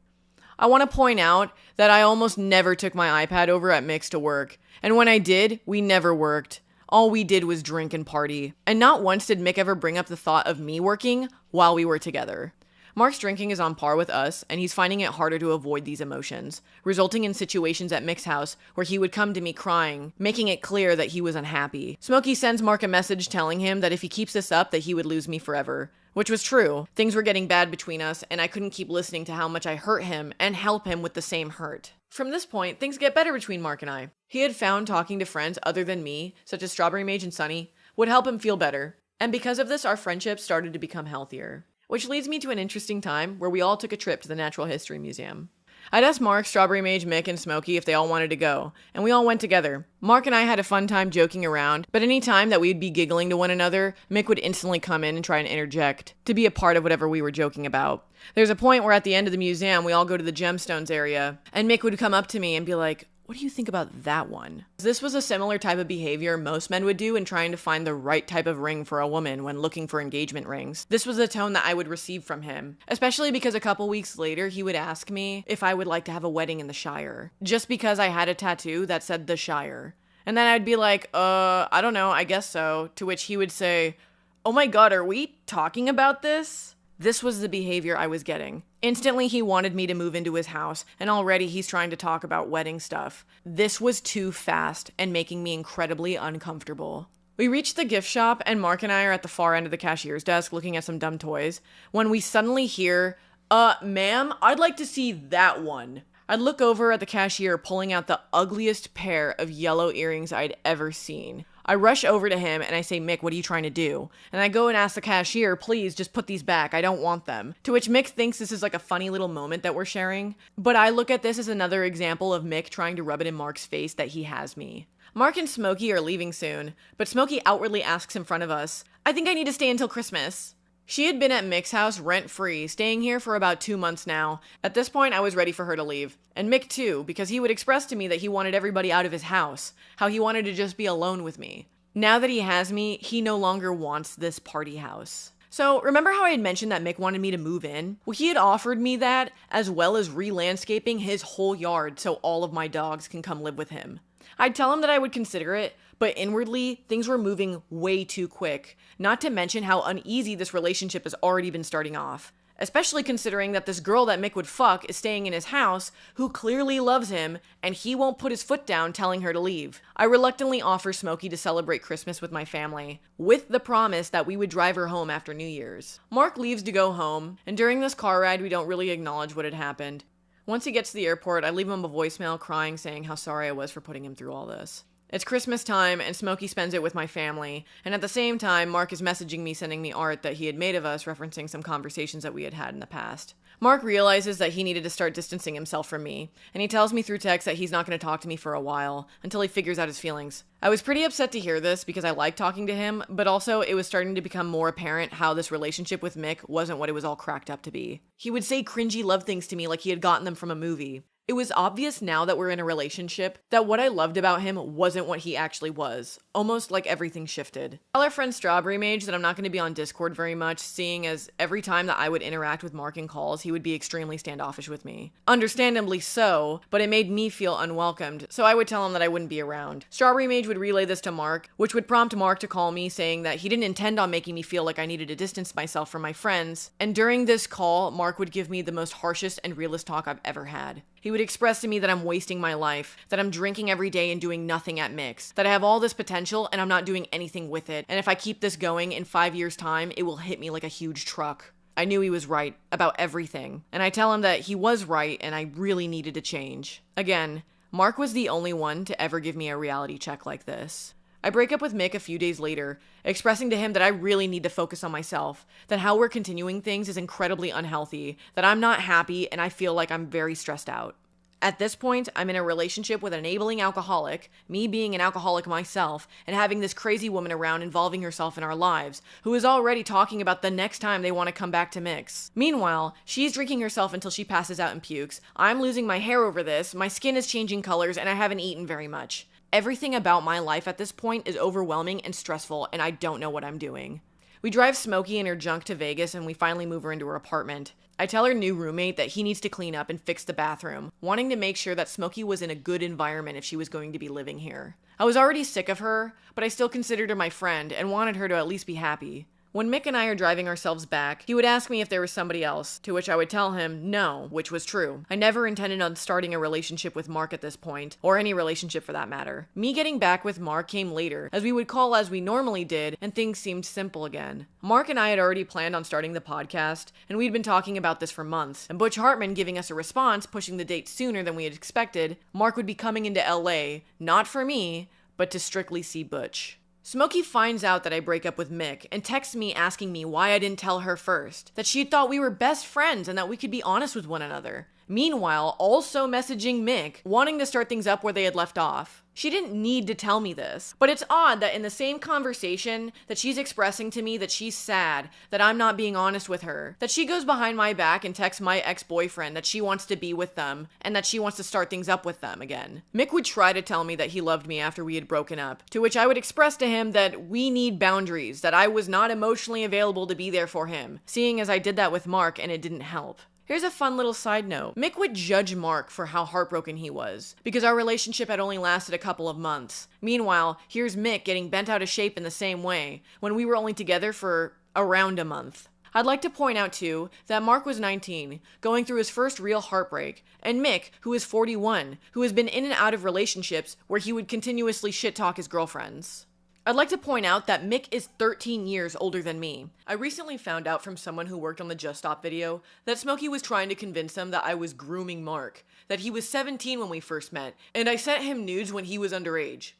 I want to point out that I almost never took my iPad over at Mick's to work, and when I did, we never worked. All we did was drink and party. And not once did Mick ever bring up the thought of me working while we were together. Mark's drinking is on par with us, and he's finding it harder to avoid these emotions, resulting in situations at Mick's house where he would come to me crying, making it clear that he was unhappy. Smokey sends Mark a message telling him that if he keeps this up, that he would lose me forever. Which was true. Things were getting bad between us, and I couldn't keep listening to how much I hurt him and help him with the same hurt. From this point, things get better between Mark and I. He had found talking to friends other than me, such as Strawberry Mage and Sunny, would help him feel better. And because of this, our friendship started to become healthier. Which leads me to an interesting time where we all took a trip to the Natural History Museum. I'd asked Mark, Strawberry Mage, Mick, and Smokey if they all wanted to go, and we all went together. Mark and I had a fun time joking around, but any time that we'd be giggling to one another, Mick would instantly come in and try and interject, to be a part of whatever we were joking about. There's a point where at the end of the museum, we all go to the gemstones area, and Mick would come up to me and be like, "What do you think about that one?" This was a similar type of behavior most men would do in trying to find the right type of ring for a woman when looking for engagement rings. This was the tone that I would receive from him, especially because a couple weeks later he would ask me if I would like to have a wedding in the Shire, just because I had a tattoo that said the Shire. And then I'd be like, I don't know, I guess so, to which he would say, "Oh my god, are we talking about this?" This was the behavior I was getting. Instantly, he wanted me to move into his house, and already he's trying to talk about wedding stuff. This was too fast and making me incredibly uncomfortable. We reached the gift shop, and Mark and I are at the far end of the cashier's desk looking at some dumb toys, when we suddenly hear, "Ma'am, I'd like to see that one." I'd look over at the cashier pulling out the ugliest pair of yellow earrings I'd ever seen. I rush over to him and I say, "Mick, what are you trying to do?" And I go and ask the cashier, "Please, just put these back. I don't want them." To which Mick thinks this is like a funny little moment that we're sharing. But I look at this as another example of Mick trying to rub it in Mark's face that he has me. Mark and Smokey are leaving soon, but Smokey outwardly asks in front of us, "I think I need to stay until Christmas." She had been at Mick's house rent-free, staying here for about 2 months now. At this point, I was ready for her to leave. And Mick too, because he would express to me that he wanted everybody out of his house, how he wanted to just be alone with me. Now that he has me, he no longer wants this party house. So, remember how I had mentioned that Mick wanted me to move in? Well, he had offered me that, as well as re-landscaping his whole yard so all of my dogs can come live with him. I'd tell him that I would consider it, but inwardly, things were moving way too quick, not to mention how uneasy this relationship has already been starting off. Especially considering that this girl that Mick would fuck is staying in his house, who clearly loves him, and he won't put his foot down telling her to leave. I reluctantly offer Smokey to celebrate Christmas with my family, with the promise that we would drive her home after New Year's. Mark leaves to go home, and during this car ride we don't really acknowledge what had happened. Once he gets to the airport, I leave him a voicemail crying saying how sorry I was for putting him through all this. It's Christmas time, and Smokey spends it with my family, and at the same time, Mark is messaging me sending me art that he had made of us, referencing some conversations that we had had in the past. Mark realizes that he needed to start distancing himself from me, and he tells me through text that he's not going to talk to me for a while, until he figures out his feelings. I was pretty upset to hear this because I like talking to him, but also it was starting to become more apparent how this relationship with Mick wasn't what it was all cracked up to be. He would say cringy love things to me like he had gotten them from a movie. It was obvious now that we're in a relationship that what I loved about him wasn't what he actually was. Almost like everything shifted. Tell our friend Strawberry Mage that I'm not going to be on Discord very much, seeing as every time that I would interact with Mark in calls, he would be extremely standoffish with me. Understandably so, but it made me feel unwelcomed, so I would tell him that I wouldn't be around. Strawberry Mage would relay this to Mark, which would prompt Mark to call me, saying that he didn't intend on making me feel like I needed to distance myself from my friends, and during this call, Mark would give me the most harshest and realest talk I've ever had. He would express to me that I'm wasting my life, that I'm drinking every day and doing nothing at Mick's, that I have all this potential and I'm not doing anything with it, and if I keep this going, in 5 years' time, it will hit me like a huge truck. I knew he was right about everything, and I tell him that he was right and I really needed to change. Again, Mark was the only one to ever give me a reality check like this. I break up with Mick a few days later, expressing to him that I really need to focus on myself, that how we're continuing things is incredibly unhealthy, that I'm not happy, and I feel like I'm very stressed out. At this point, I'm in a relationship with an enabling alcoholic, me being an alcoholic myself, and having this crazy woman around involving herself in our lives, who is already talking about the next time they want to come back to Mick's. Meanwhile, she's drinking herself until she passes out and pukes, I'm losing my hair over this, my skin is changing colors, and I haven't eaten very much. Everything about my life at this point is overwhelming and stressful, and I don't know what I'm doing. We drive Smokey and her junk to Vegas, and we finally move her into her apartment. I tell her new roommate that he needs to clean up and fix the bathroom, wanting to make sure that Smokey was in a good environment if she was going to be living here. I was already sick of her, but I still considered her my friend and wanted her to at least be happy. When Mick and I are driving ourselves back, he would ask me if there was somebody else, to which I would tell him no, which was true. I never intended on starting a relationship with Mark at this point, or any relationship for that matter. Me getting back with Mark came later, as we would call as we normally did, and things seemed simple again. Mark and I had already planned on starting the podcast, and we'd been talking about this for months, and Butch Hartman giving us a response, pushing the date sooner than we had expected, Mark would be coming into LA, not for me, but to strictly see Butch. Smokey finds out that I break up with Mick and texts me asking me why I didn't tell her first, that she thought we were best friends and that we could be honest with one another. Meanwhile, also messaging Mick, wanting to start things up where they had left off. She didn't need to tell me this, but it's odd that in the same conversation that she's expressing to me that she's sad, that I'm not being honest with her, that she goes behind my back and texts my ex-boyfriend that she wants to be with them and that she wants to start things up with them again. Mick would try to tell me that he loved me after we had broken up, to which I would express to him that we need boundaries, that I was not emotionally available to be there for him, seeing as I did that with Mark and it didn't help. Here's a fun little side note. Mick would judge Mark for how heartbroken he was, because our relationship had only lasted a couple of months. Meanwhile, here's Mick getting bent out of shape in the same way, when we were only together for around a month. I'd like to point out, too, that Mark was 19, going through his first real heartbreak, and Mick, who is 41, who has been in and out of relationships where he would continuously shit-talk his girlfriends. I'd like to point out that Mick is 13 years older than me. I recently found out from someone who worked on the Just Stop video that Smokey was trying to convince him that I was grooming Mark, that he was 17 when we first met, and I sent him nudes when he was underage.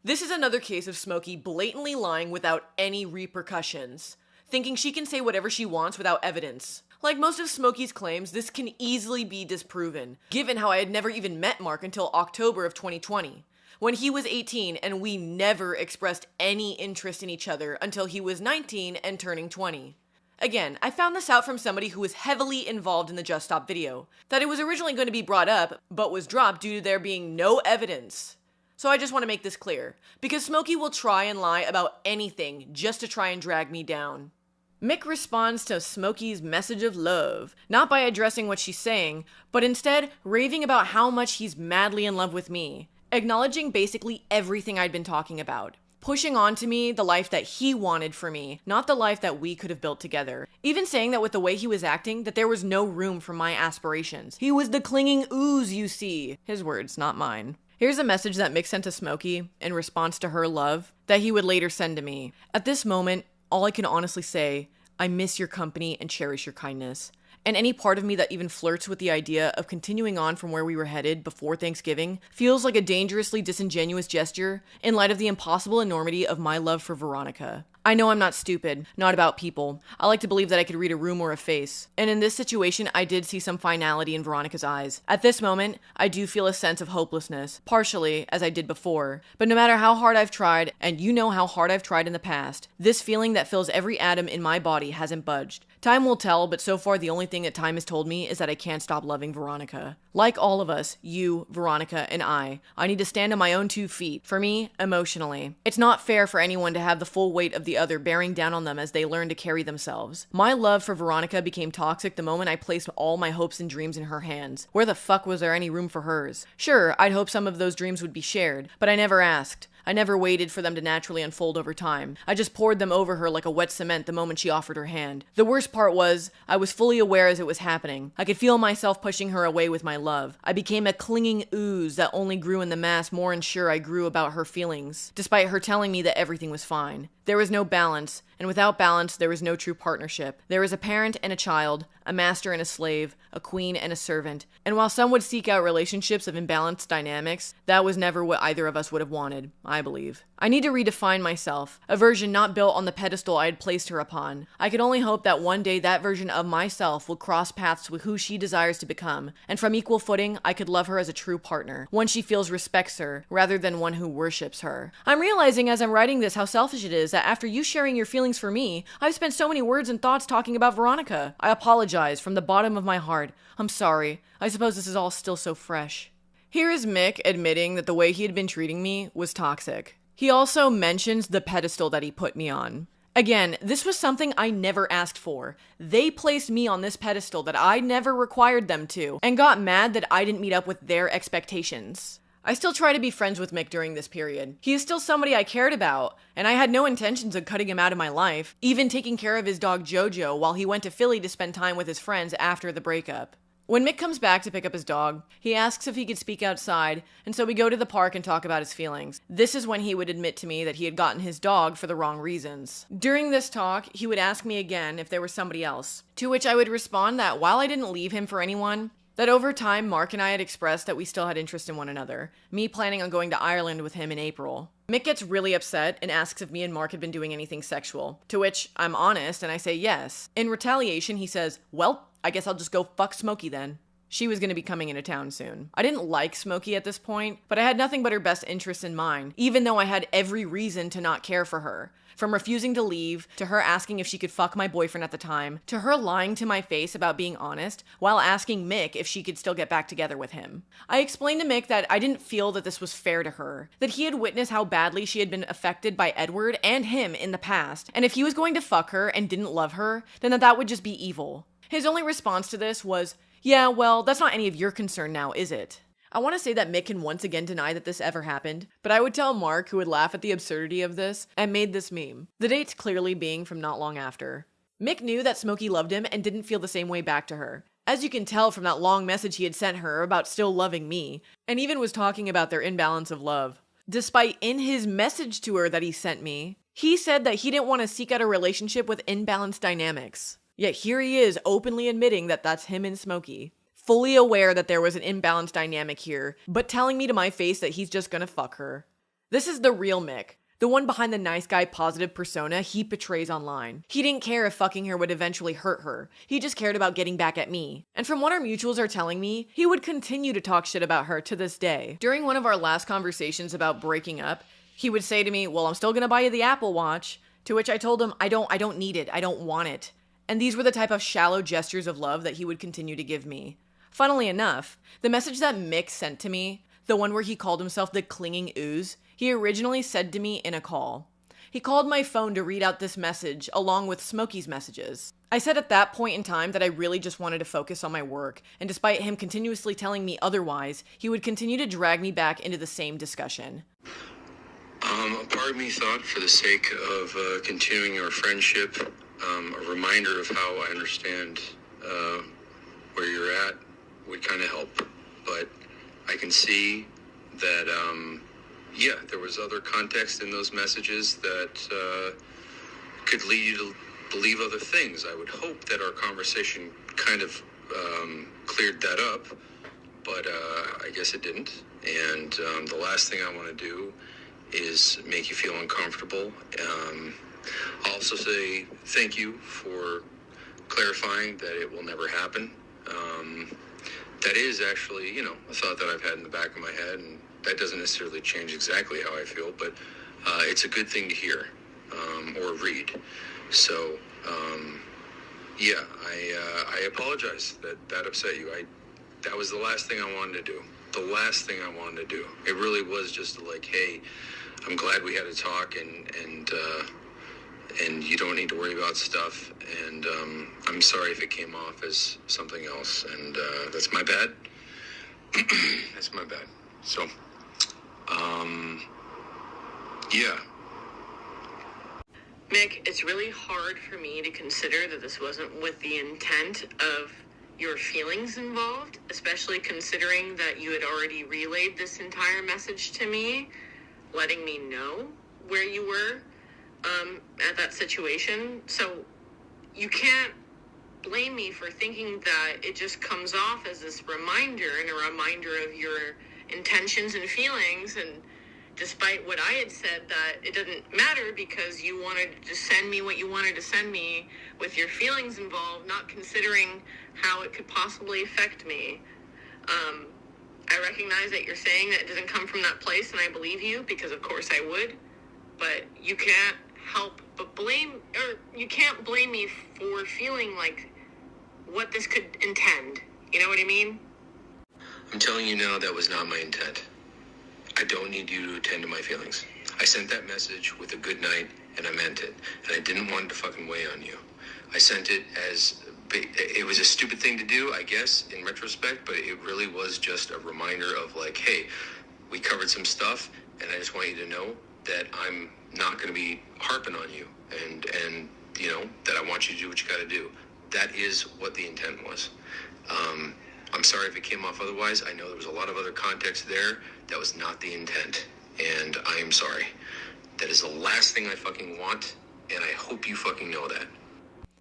This is another case of Smokey blatantly lying without any repercussions, thinking she can say whatever she wants without evidence. Like most of Smokey's claims, this can easily be disproven, given how I had never even met Mark until October of 2020. When he was 18 and we never expressed any interest in each other until he was 19 and turning 20. Again, I found this out from somebody who was heavily involved in the Just Stop video, that it was originally going to be brought up, but was dropped due to there being no evidence. So I just want to make this clear, because Smokey will try and lie about anything just to try and drag me down. Mick responds to Smokey's message of love, not by addressing what she's saying, but instead raving about how much he's madly in love with me. Acknowledging basically everything I'd been talking about. Pushing on to me the life that he wanted for me, not the life that we could have built together. Even saying that with the way he was acting, that there was no room for my aspirations. He was the clinging ooze, you see. His words, not mine. Here's a message that Mick sent to Smokey in response to her love that he would later send to me. At this moment, all I can honestly say, I miss your company and cherish your kindness. And any part of me that even flirts with the idea of continuing on from where we were headed before Thanksgiving feels like a dangerously disingenuous gesture in light of the impossible enormity of my love for Veronica. I know I'm not stupid, not about people. I like to believe that I could read a room or a face. And in this situation, I did see some finality in Veronica's eyes. At this moment, I do feel a sense of hopelessness, partially, as I did before. But no matter how hard I've tried, and you know how hard I've tried in the past, this feeling that fills every atom in my body hasn't budged. Time will tell, but so far the only thing that time has told me is that I can't stop loving Veronica. Like all of us, you, Veronica, and I need to stand on my own 2 feet. For me, emotionally. It's not fair for anyone to have the full weight of the other bearing down on them as they learn to carry themselves. My love for Veronica became toxic the moment I placed all my hopes and dreams in her hands. Where the fuck was there any room for hers? Sure, I'd hope some of those dreams would be shared, but I never asked. I never waited for them to naturally unfold over time. I just poured them over her like a wet cement the moment she offered her hand. The worst part was, I was fully aware as it was happening. I could feel myself pushing her away with my love. I became a clinging ooze that only grew in the mass more unsure I grew about her feelings, despite her telling me that everything was fine. There was no balance, and without balance, there was no true partnership. There was a parent and a child, a master and a slave, a queen and a servant. And while some would seek out relationships of imbalanced dynamics, that was never what either of us would have wanted, I believe. I need to redefine myself, a version not built on the pedestal I had placed her upon. I could only hope that one day that version of myself will cross paths with who she desires to become, and from equal footing, I could love her as a true partner, one she feels respects her, rather than one who worships her. I'm realizing as I'm writing this how selfish it is that after you sharing your feelings for me, I've spent so many words and thoughts talking about Veronica. I apologize from the bottom of my heart. I'm sorry. I suppose this is all still so fresh. Here is Mick admitting that the way he had been treating me was toxic. He also mentions the pedestal that he put me on. Again, this was something I never asked for. They placed me on this pedestal that I never required them to, and got mad that I didn't meet up with their expectations. I still try to be friends with Mick during this period. He is still somebody I cared about, and I had no intentions of cutting him out of my life, even taking care of his dog Jojo while he went to Philly to spend time with his friends after the breakup. When Mick comes back to pick up his dog, he asks if he could speak outside, and so we go to the park and talk about his feelings. This is when he would admit to me that he had gotten his dog for the wrong reasons. During this talk, he would ask me again if there was somebody else, to which I would respond that while I didn't leave him for anyone, that over time Mark and I had expressed that we still had interest in one another, me planning on going to Ireland with him in April. Mick gets really upset and asks if me and Mark had been doing anything sexual, to which I'm honest and I say yes. In retaliation, he says, well, I guess I'll just go fuck Smokey then. She was going to be coming into town soon. I didn't like Smokey at this point, but I had nothing but her best interests in mind, even though I had every reason to not care for her. From refusing to leave, to her asking if she could fuck my boyfriend at the time, to her lying to my face about being honest, while asking Mick if she could still get back together with him. I explained to Mick that I didn't feel that this was fair to her, that he had witnessed how badly she had been affected by Edward and him in the past, and if he was going to fuck her and didn't love her, then that would just be evil. His only response to this was, yeah, well, that's not any of your concern now, is it? I want to say that Mick can once again deny that this ever happened, but I would tell Mark, who would laugh at the absurdity of this, and made this meme. The dates clearly being from not long after. Mick knew that Smokey loved him and didn't feel the same way back to her. As you can tell from that long message he had sent her about still loving me, and even was talking about their imbalance of love. Despite in his message to her that he sent me, he said that he didn't want to seek out a relationship with imbalanced dynamics. Yet here he is openly admitting that that's him and Smokey. Fully aware that there was an imbalanced dynamic here, but telling me to my face that he's just gonna fuck her. This is the real Mick. The one behind the nice guy positive persona he portrays online. He didn't care if fucking her would eventually hurt her. He just cared about getting back at me. And from what our mutuals are telling me, he would continue to talk shit about her to this day. During one of our last conversations about breaking up, he would say to me, well, I'm still gonna buy you the Apple Watch. To which I told him, I don't need it. I don't want it. And these were the type of shallow gestures of love that he would continue to give me. Funnily enough, the message that Mick sent to me, the one where he called himself the clinging ooze, he originally said to me in a call. He called my phone to read out this message along with Smokey's messages. I said at that point in time that I really just wanted to focus on my work, and despite him continuously telling me otherwise, he would continue to drag me back into the same discussion. A part of me thought, for the sake of continuing our friendship, a reminder of how I understand where you're at would kind of help. But I can see that, there was other context in those messages that could lead you to believe other things. I would hope that our conversation kind of cleared that up, but I guess it didn't. And the last thing I want to do is make you feel uncomfortable. I'll also say thank you for clarifying that it will never happen. That is actually, a thought that I've had in the back of my head, and that doesn't necessarily change exactly how I feel, but it's a good thing to hear or read. So, I apologize that upset you. That was the last thing I wanted to do. The last thing I wanted to do. It really was just like, hey, I'm glad we had a talk, and you don't need to worry about stuff, and I'm sorry if it came off as something else, and that's my bad. That's my bad. So, yeah. Mick, it's really hard for me to consider that this wasn't with the intent of your feelings involved, especially considering that you had already relayed this entire message to me, letting me know where you were at that situation. So you can't blame me for thinking that it just comes off as this reminder and a reminder of your intentions and feelings, and despite what I had said that it doesn't matter because you wanted to send me what you wanted to send me with your feelings involved, not considering how it could possibly affect me. I recognize that you're saying that it doesn't come from that place, and I believe you, because of course I would, but you can't help but you can't blame me for feeling like what this could intend. You know what I mean? I'm telling you now, that was not my intent. I don't need you to attend to my feelings. I sent that message with a good night, and I meant it. And I didn't want it to fucking weigh on you. I sent it as... It was a stupid thing to do, I guess, in retrospect, but it really was just a reminder of like, hey, we covered some stuff, and I just want you to know that I'm not going to be harping on you, and that I want you to do what you got to do. That is what the intent was. I'm sorry if it came off otherwise. I know there was a lot of other context there. That was not the intent, and I am sorry. That is the last thing I fucking want, and I hope you fucking know that.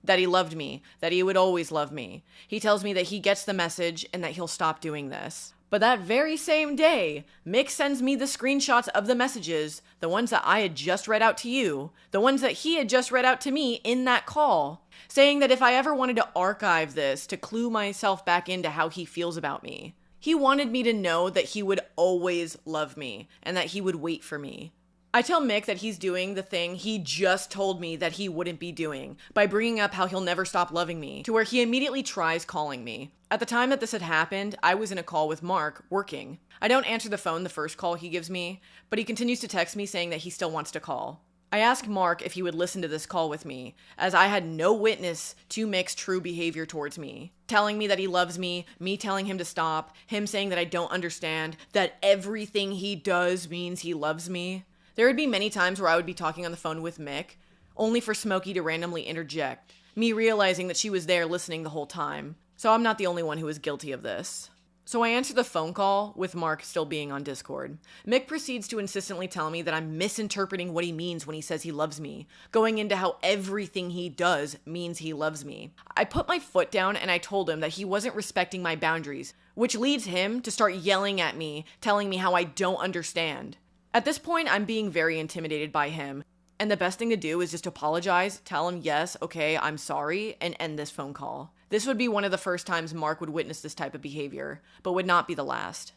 That he loved me, that he would always love me. He tells me that he gets the message and that he'll stop doing this. But that very same day, Mick sends me the screenshots of the messages, the ones that I had just read out to you, the ones that he had just read out to me in that call, saying that if I ever wanted to archive this to clue myself back into how he feels about me, he wanted me to know that he would always love me and that he would wait for me. I tell Mick that he's doing the thing he just told me that he wouldn't be doing by bringing up how he'll never stop loving me, to where he immediately tries calling me. At the time that this had happened, I was in a call with Mark, working. I don't answer the phone the first call he gives me, but he continues to text me saying that he still wants to call. I ask Mark if he would listen to this call with me, as I had no witness to Mick's true behavior towards me. Telling me that he loves me telling him to stop, him saying that I don't understand, that everything he does means he loves me. There would be many times where I would be talking on the phone with Mick, only for Smokey to randomly interject, me realizing that she was there listening the whole time. So I'm not the only one who is guilty of this. So I answer the phone call, with Mark still being on Discord. Mick proceeds to insistently tell me that I'm misinterpreting what he means when he says he loves me, going into how everything he does means he loves me. I put my foot down and I told him that he wasn't respecting my boundaries, which leads him to start yelling at me, telling me how I don't understand. At this point, I'm being very intimidated by him, and the best thing to do is just apologize, tell him, yes, okay, I'm sorry, and end this phone call. This would be one of the first times Mark would witness this type of behavior, but would not be the last.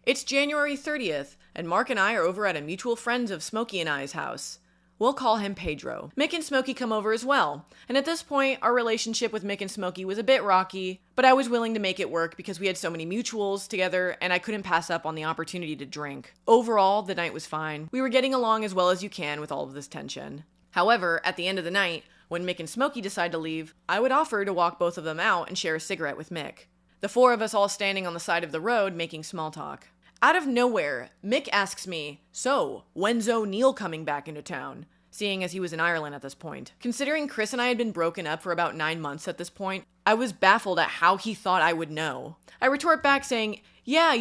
It's January 30th, and Mark and I are over at a mutual friend of Smokey and I's house. We'll call him Pedro. Mick and Smokey come over as well, and at this point, our relationship with Mick and Smokey was a bit rocky, but I was willing to make it work because we had so many mutuals together, and I couldn't pass up on the opportunity to drink. Overall, the night was fine. We were getting along as well as you can with all of this tension. However, at the end of the night, when Mick and Smokey decide to leave, I would offer to walk both of them out and share a cigarette with Mick. The four of us all standing on the side of the road making small talk. Out of nowhere, Mick asks me, so, when's O'Neill coming back into town? Seeing as he was in Ireland at this point. Considering Chris and I had been broken up for about 9 months at this point, I was baffled at how he thought I would know. I retort back saying, yeah,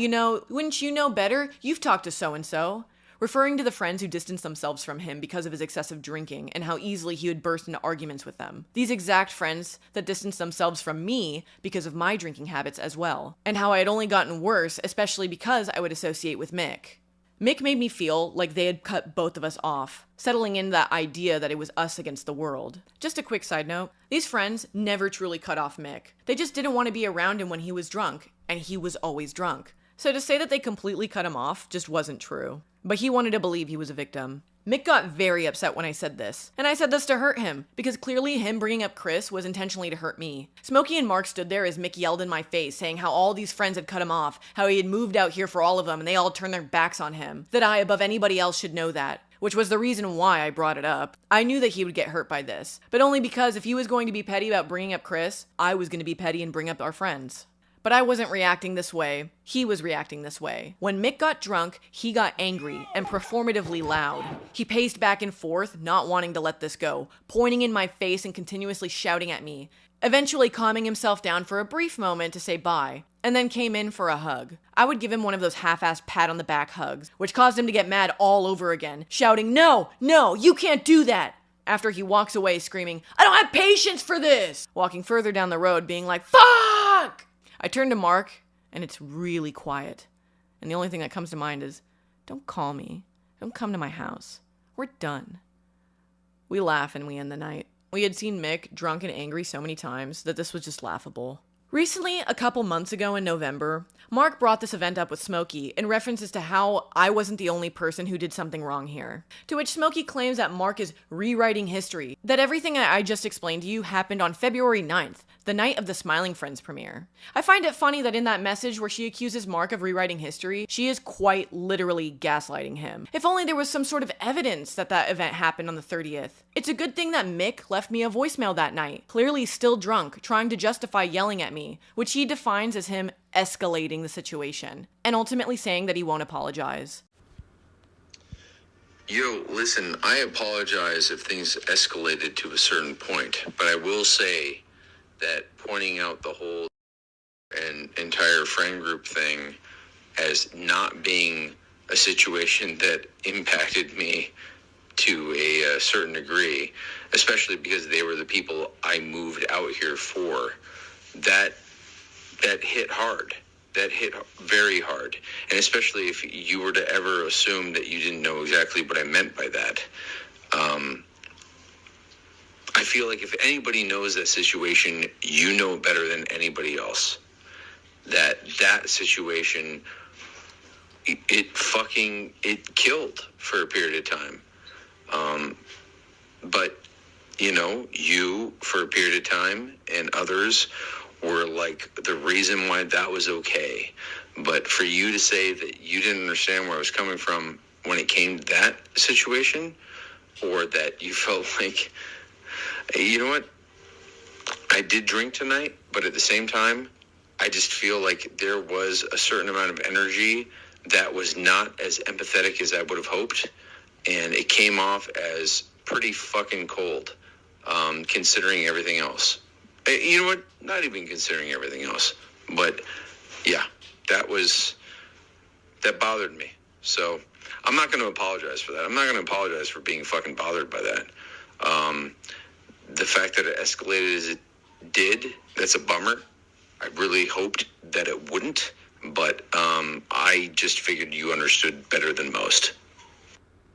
wouldn't you know better? You've talked to so-and-so. Referring to the friends who distanced themselves from him because of his excessive drinking and how easily he would burst into arguments with them. These exact friends that distanced themselves from me because of my drinking habits as well. And how I had only gotten worse, especially because I would associate with Mick. Mick made me feel like they had cut both of us off, settling in that idea that it was us against the world. Just a quick side note, these friends never truly cut off Mick. They just didn't want to be around him when he was drunk, and he was always drunk. So to say that they completely cut him off just wasn't true. But he wanted to believe he was a victim. Mick got very upset when I said this, and I said this to hurt him, because clearly him bringing up Chris was intentionally to hurt me. Smokey and Mark stood there as Mick yelled in my face, saying how all these friends had cut him off, how he had moved out here for all of them, and they all turned their backs on him, that I, above anybody else, should know that, which was the reason why I brought it up. I knew that he would get hurt by this, but only because if he was going to be petty about bringing up Chris, I was going to be petty and bring up our friends. But I wasn't reacting this way. He was reacting this way. When Mick got drunk, he got angry and performatively loud. He paced back and forth, not wanting to let this go, pointing in my face and continuously shouting at me, eventually calming himself down for a brief moment to say bye, and then came in for a hug. I would give him one of those half-assed pat-on-the-back hugs, which caused him to get mad all over again, shouting, "No, no, you can't do that!" After he walks away screaming, "I don't have patience for this!" Walking further down the road being like, "Fuck!" I turn to Mark, and it's really quiet. And the only thing that comes to mind is, "Don't call me. Don't come to my house. We're done." We laugh and we end the night. We had seen Mick drunk and angry so many times that this was just laughable. Recently, a couple months ago in November, Mark brought this event up with Smokey in references to how I wasn't the only person who did something wrong here. To which Smokey claims that Mark is rewriting history, that everything I just explained to you happened on February 9th, the night of the Smiling Friends premiere. I find it funny that in that message where she accuses Mark of rewriting history, she is quite literally gaslighting him. If only there was some sort of evidence that that event happened on the 30th. It's a good thing that Mick left me a voicemail that night, clearly still drunk, trying to justify yelling at me, which he defines as him escalating the situation, and ultimately saying that he won't apologize. Yo, listen, I apologize if things escalated to a certain point, but I will say that pointing out the whole and entire friend group thing as not being a situation that impacted me to a certain degree, especially because they were the people I moved out here for, that hit hard. That hit very hard. And especially if you were to ever assume that you didn't know exactly what I meant by that. I feel like if anybody knows that situation, you know better than anybody else. That situation, it killed for a period of time. But, you, for a period of time, and others were like the reason why that was okay. But for you to say that you didn't understand where I was coming from when it came to that situation, or that you felt like, you know what, I did drink tonight, but at the same time, I just feel like there was a certain amount of energy that was not as empathetic as I would have hoped, and it came off as pretty fucking cold, considering everything else. You know what? Not even considering everything else. But, yeah, that bothered me. So, I'm not going to apologize for that. I'm not going to apologize for being fucking bothered by that. The fact that it escalated as it did, that's a bummer. I really hoped that it wouldn't. But I just figured you understood better than most.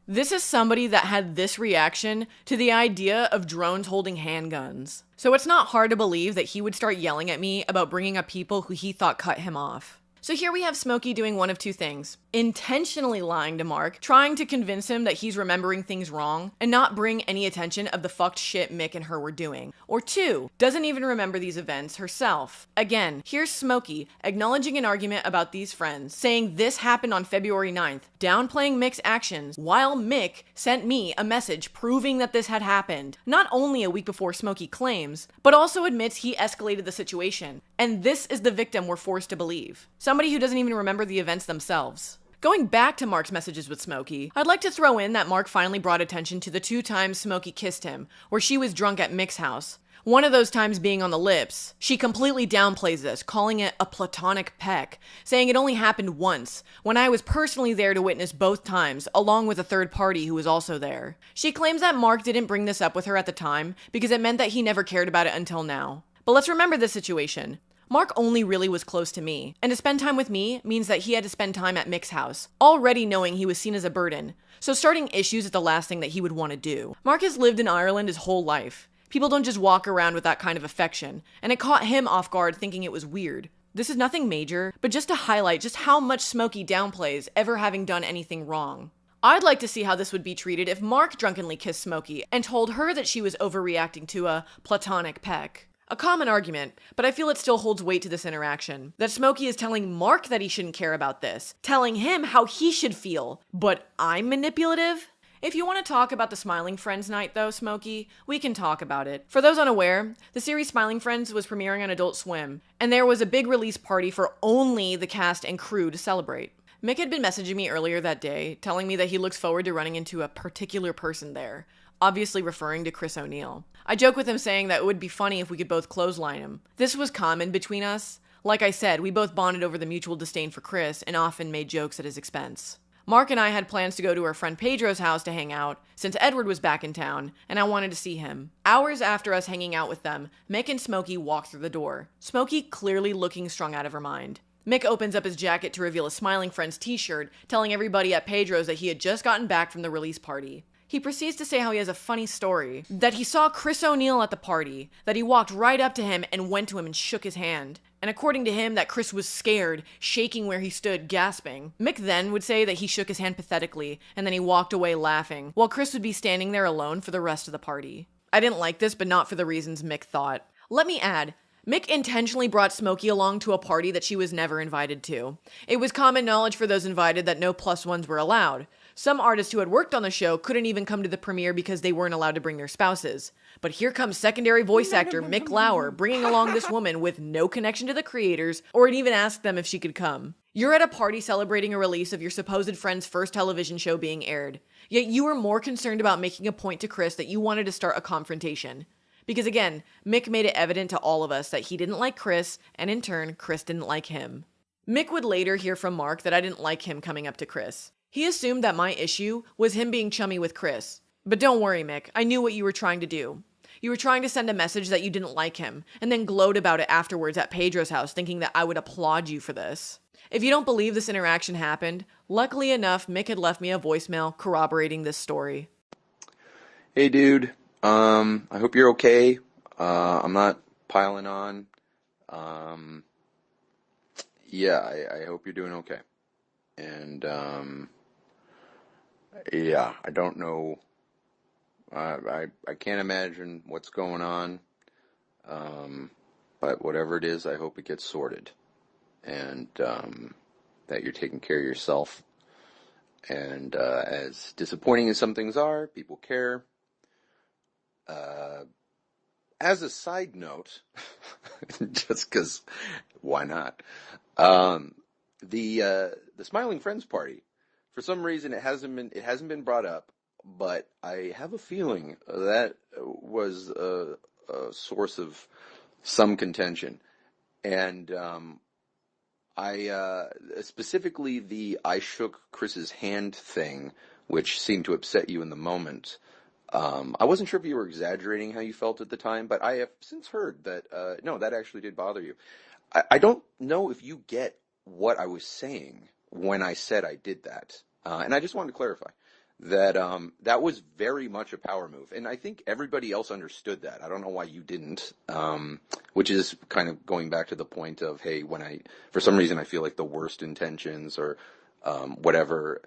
This is somebody that had this reaction to the idea of drones holding handguns. So it's not hard to believe that he would start yelling at me about bringing up people who he thought cut him off. So here we have Smokey doing one of two things. Intentionally lying to Mark, trying to convince him that he's remembering things wrong, and not bring any attention of the fucked shit Mick and her were doing. Or two, doesn't even remember these events herself. Again, here's Smokey acknowledging an argument about these friends, saying this happened on February 9th, downplaying Mick's actions, while Mick sent me a message proving that this had happened, not only a week before Smokey claims, but also admits he escalated the situation. And this is the victim we're forced to believe. Somebody who doesn't even remember the events themselves. Going back to Mark's messages with Smokey, I'd like to throw in that Mark finally brought attention to the 2 times Smokey kissed him, where she was drunk at Mick's house. One of those times being on the lips. She completely downplays this, calling it a platonic peck, saying it only happened once, when I was personally there to witness both times, along with a third party who was also there. She claims that Mark didn't bring this up with her at the time, because it meant that he never cared about it until now. But let's remember this situation. Mark only really was close to me, and to spend time with me means that he had to spend time at Mick's house, already knowing he was seen as a burden, so starting issues is the last thing that he would want to do. Mark has lived in Ireland his whole life. People don't just walk around with that kind of affection, and it caught him off guard thinking it was weird. This is nothing major, but just to highlight just how much Smokey downplays ever having done anything wrong. I'd like to see how this would be treated if Mark drunkenly kissed Smokey and told her that she was overreacting to a platonic peck. A common argument, but I feel it still holds weight to this interaction. That Smokey is telling Mark that he shouldn't care about this, telling him how he should feel, but I'm manipulative? If you want to talk about the Smiling Friends night though, Smokey, we can talk about it. For those unaware, the series Smiling Friends was premiering on Adult Swim, and there was a big release party for only the cast and crew to celebrate. Mick had been messaging me earlier that day, telling me that he looks forward to running into a particular person there, obviously referring to Chris O'Neill. I joke with him saying that it would be funny if we could both clothesline him. This was common between us. Like I said, we both bonded over the mutual disdain for Chris and often made jokes at his expense. Mark and I had plans to go to our friend Pedro's house to hang out, since Edward was back in town, and I wanted to see him. Hours after us hanging out with them, Mick and Smokey walked through the door. Smokey clearly looking strung out of her mind. Mick opens up his jacket to reveal a Smiling Friends t-shirt, telling everybody at Pedro's that he had just gotten back from the release party. He proceeds to say how he has a funny story, that he saw Chris O'Neill at the party, that he walked right up to him and went to him and shook his hand. And according to him, that Chris was scared, shaking where he stood, gasping. Mick then would say that he shook his hand pathetically, and then he walked away laughing, while Chris would be standing there alone for the rest of the party. I didn't like this, but not for the reasons Mick thought. Let me add, Mick intentionally brought Smokey along to a party that she was never invited to. It was common knowledge for those invited that no +1s were allowed. Some artists who had worked on the show couldn't even come to the premiere because they weren't allowed to bring their spouses. But here comes secondary voice actor Mick Lauer bringing along this woman with no connection to the creators or had even asked them if she could come. You're at a party celebrating a release of your supposed friend's first television show being aired, yet you were more concerned about making a point to Chris that you wanted to start a confrontation. Because again, Mick made it evident to all of us that he didn't like Chris, and in turn, Chris didn't like him. Mick would later hear from Mark that I didn't like him coming up to Chris. He assumed that my issue was him being chummy with Chris. But don't worry, Mick, I knew what you were trying to do. You were trying to send a message that you didn't like him, and then gloat about it afterwards at Pedro's house, thinking that I would applaud you for this. If you don't believe this interaction happened, luckily enough, Mick had left me a voicemail corroborating this story. Hey, dude. I hope you're okay. I'm not piling on. Yeah, I hope you're doing okay. And, yeah, I don't know. I can't imagine what's going on. But whatever it is, I hope it gets sorted. And, that you're taking care of yourself. And, as disappointing as some things are, people care. As a side note, just because, why not? The Smiling Friends party, for some reason it hasn't been brought up, but I have a feeling that was a source of some contention, and I specifically the I shook Chris's hand thing, which seemed to upset you in the moment. I wasn't sure if you were exaggerating how you felt at the time, but I have since heard that, no, that actually did bother you. I don't know if you get what I was saying when I said I did that. And I just wanted to clarify that, that was very much a power move. And I think everybody else understood that. I don't know why you didn't, which is kind of going back to the point of, hey, for some reason I feel like the worst intentions or, whatever,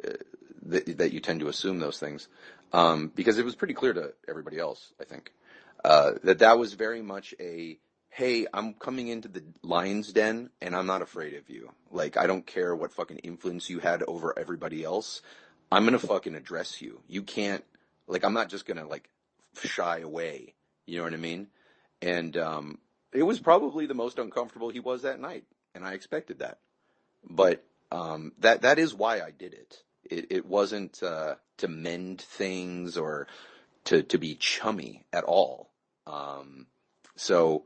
that you tend to assume those things. Because it was pretty clear to everybody else, I think, that was very much hey, I'm coming into the lion's den and I'm not afraid of you. Like, I don't care what fucking influence you had over everybody else. I'm gonna fucking address you. You can't, like, I'm not just gonna, like, shy away. You know what I mean? And, it was probably the most uncomfortable he was that night. And I expected that. But, that is why I did it. It wasn't, to mend things or to be chummy at all. So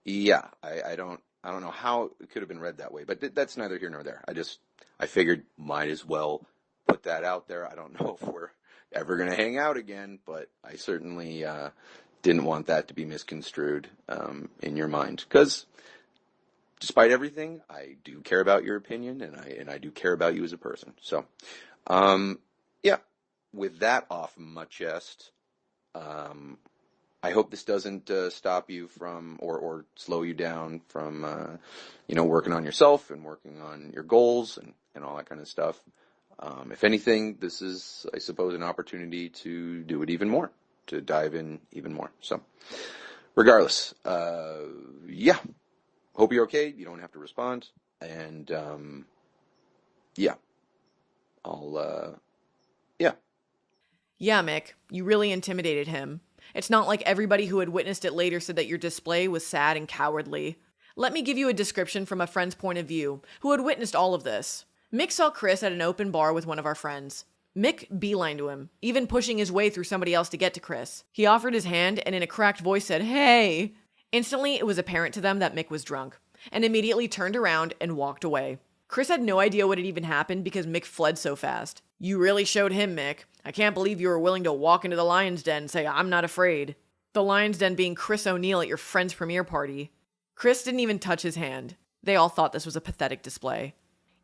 yeah, I don't know how it could have been read that way, but that's neither here nor there. I figured might as well put that out there. I don't know if we're ever going to hang out again, but I certainly, didn't want that to be misconstrued, in your mind. 'Cause despite everything, I do care about your opinion, and I do care about you as a person. So, yeah, with that off my chest, I hope this doesn't stop you from or slow you down from, working on yourself and working on your goals and all that kind of stuff. If anything, this is, I suppose, an opportunity to do it even more, to dive in even more. So, regardless, yeah, hope you're okay. You don't have to respond. And, yeah, yeah. Yeah, Mick, you really intimidated him. It's not like everybody who had witnessed it later said that your display was sad and cowardly. Let me give you a description from a friend's point of view, who had witnessed all of this. Mick saw Chris at an open bar with one of our friends. Mick beelined to him, even pushing his way through somebody else to get to Chris. He offered his hand and in a cracked voice said, "Hey!" Instantly, it was apparent to them that Mick was drunk, and immediately turned around and walked away. Chris had no idea what had even happened because Mick fled so fast. "You really showed him, Mick. I can't believe you were willing to walk into the Lion's Den and say, 'I'm not afraid.'" The Lion's Den being Chris O'Neill at your friend's premiere party. Chris didn't even touch his hand. They all thought this was a pathetic display.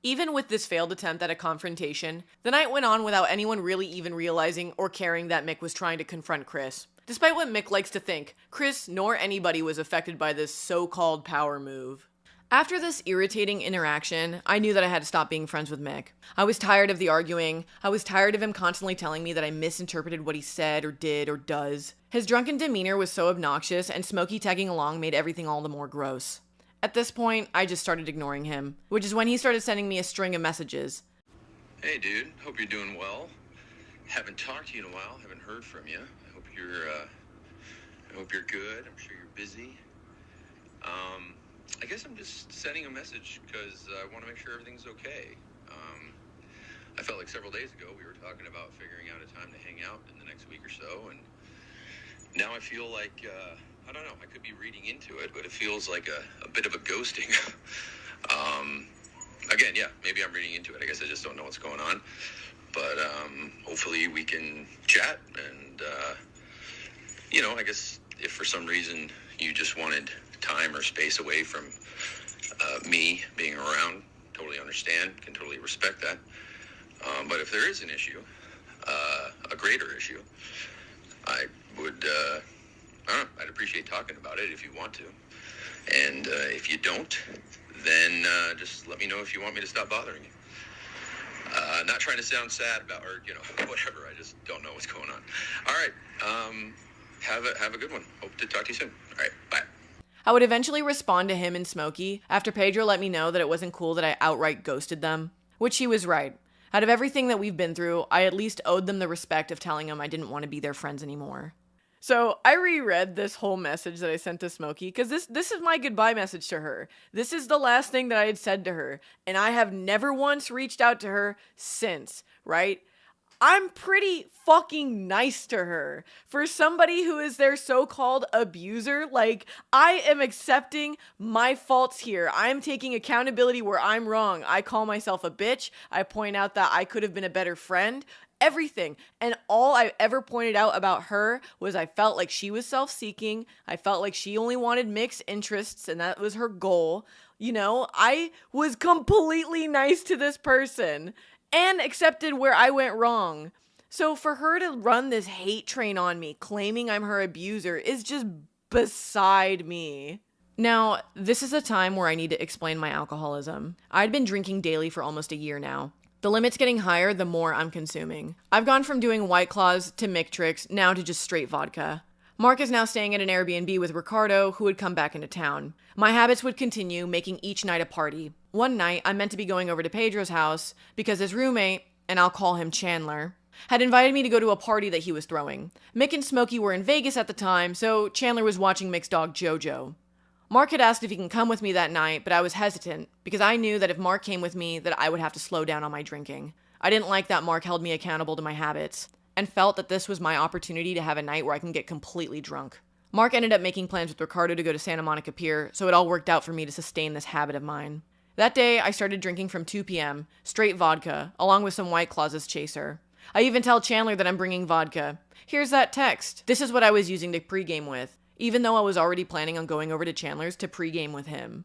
Even with this failed attempt at a confrontation, the night went on without anyone really even realizing or caring that Mick was trying to confront Chris. Despite what Mick likes to think, Chris nor anybody was affected by this so-called power move. After this irritating interaction, I knew that I had to stop being friends with Mick. I was tired of the arguing. I was tired of him constantly telling me that I misinterpreted what he said or did or does. His drunken demeanor was so obnoxious, and Smokey tagging along made everything all the more gross. At this point, I just started ignoring him, which is when he started sending me a string of messages. "Hey, dude, hope you're doing well. Haven't talked to you in a while. Haven't heard from you. I hope you're good. I'm sure you're busy. I guess I'm just sending a message because I want to make sure everything's okay. I felt like several days ago we were talking about figuring out a time to hang out in the next week or so, and now I feel like, I don't know, I could be reading into it, but it feels like a bit of a ghosting. Again, yeah, maybe I'm reading into it. I guess I just don't know what's going on. But hopefully we can chat, and, I guess if for some reason you just wanted time or space away from me being around, totally understand, can totally respect that. But if there is an issue, a greater issue, I would, I'd appreciate talking about it if you want to. And if you don't, then just let me know if you want me to stop bothering you. Not trying to sound sad about, or, whatever. I just don't know what's going on. All right. Have a good one. Hope to talk to you soon. All right. Bye. I would eventually respond to him and Smokey after Pedro let me know that it wasn't cool that I outright ghosted them, which he was right. Out of everything that we've been through, I at least owed them the respect of telling them I didn't want to be their friends anymore. So I reread this whole message that I sent to Smokey because this is my goodbye message to her. This is the last thing that I had said to her, and I have never once reached out to her since, right? I'm pretty fucking nice to her. For somebody who is their so-called abuser, I am accepting my faults here. I'm taking accountability where I'm wrong. I call myself a bitch. I point out that I could have been a better friend. Everything. And all I ever pointed out about her was I felt like she was self-seeking. I felt like she only wanted Mick's interests, and that was her goal. I was completely nice to this person and accepted where I went wrong. So for her to run this hate train on me, claiming I'm her abuser, is just beside me. Now, this is a time where I need to explain my alcoholism. I'd been drinking daily for almost a year now. The limit's getting higher the more I'm consuming. I've gone from doing White Claws to Mick tricks, now to just straight vodka. Mark is now staying at an Airbnb with Ricardo, who had come back into town. My habits would continue, making each night a party. One night, I meant to be going over to Pedro's house because his roommate, and I'll call him Chandler, had invited me to go to a party that he was throwing. Mick and Smokey were in Vegas at the time, so Chandler was watching Mick's dog Jojo. Mark had asked if he can come with me that night, but I was hesitant because I knew that if Mark came with me, that I would have to slow down on my drinking. I didn't like that Mark held me accountable to my habits, and felt that this was my opportunity to have a night where I can get completely drunk. Mark ended up making plans with Ricardo to go to Santa Monica Pier, so it all worked out for me to sustain this habit of mine. That day, I started drinking from 2 p.m., straight vodka, along with some White Claws as chaser. I even tell Chandler that I'm bringing vodka. Here's that text. This is what I was using to pregame with, even though I was already planning on going over to Chandler's to pregame with him.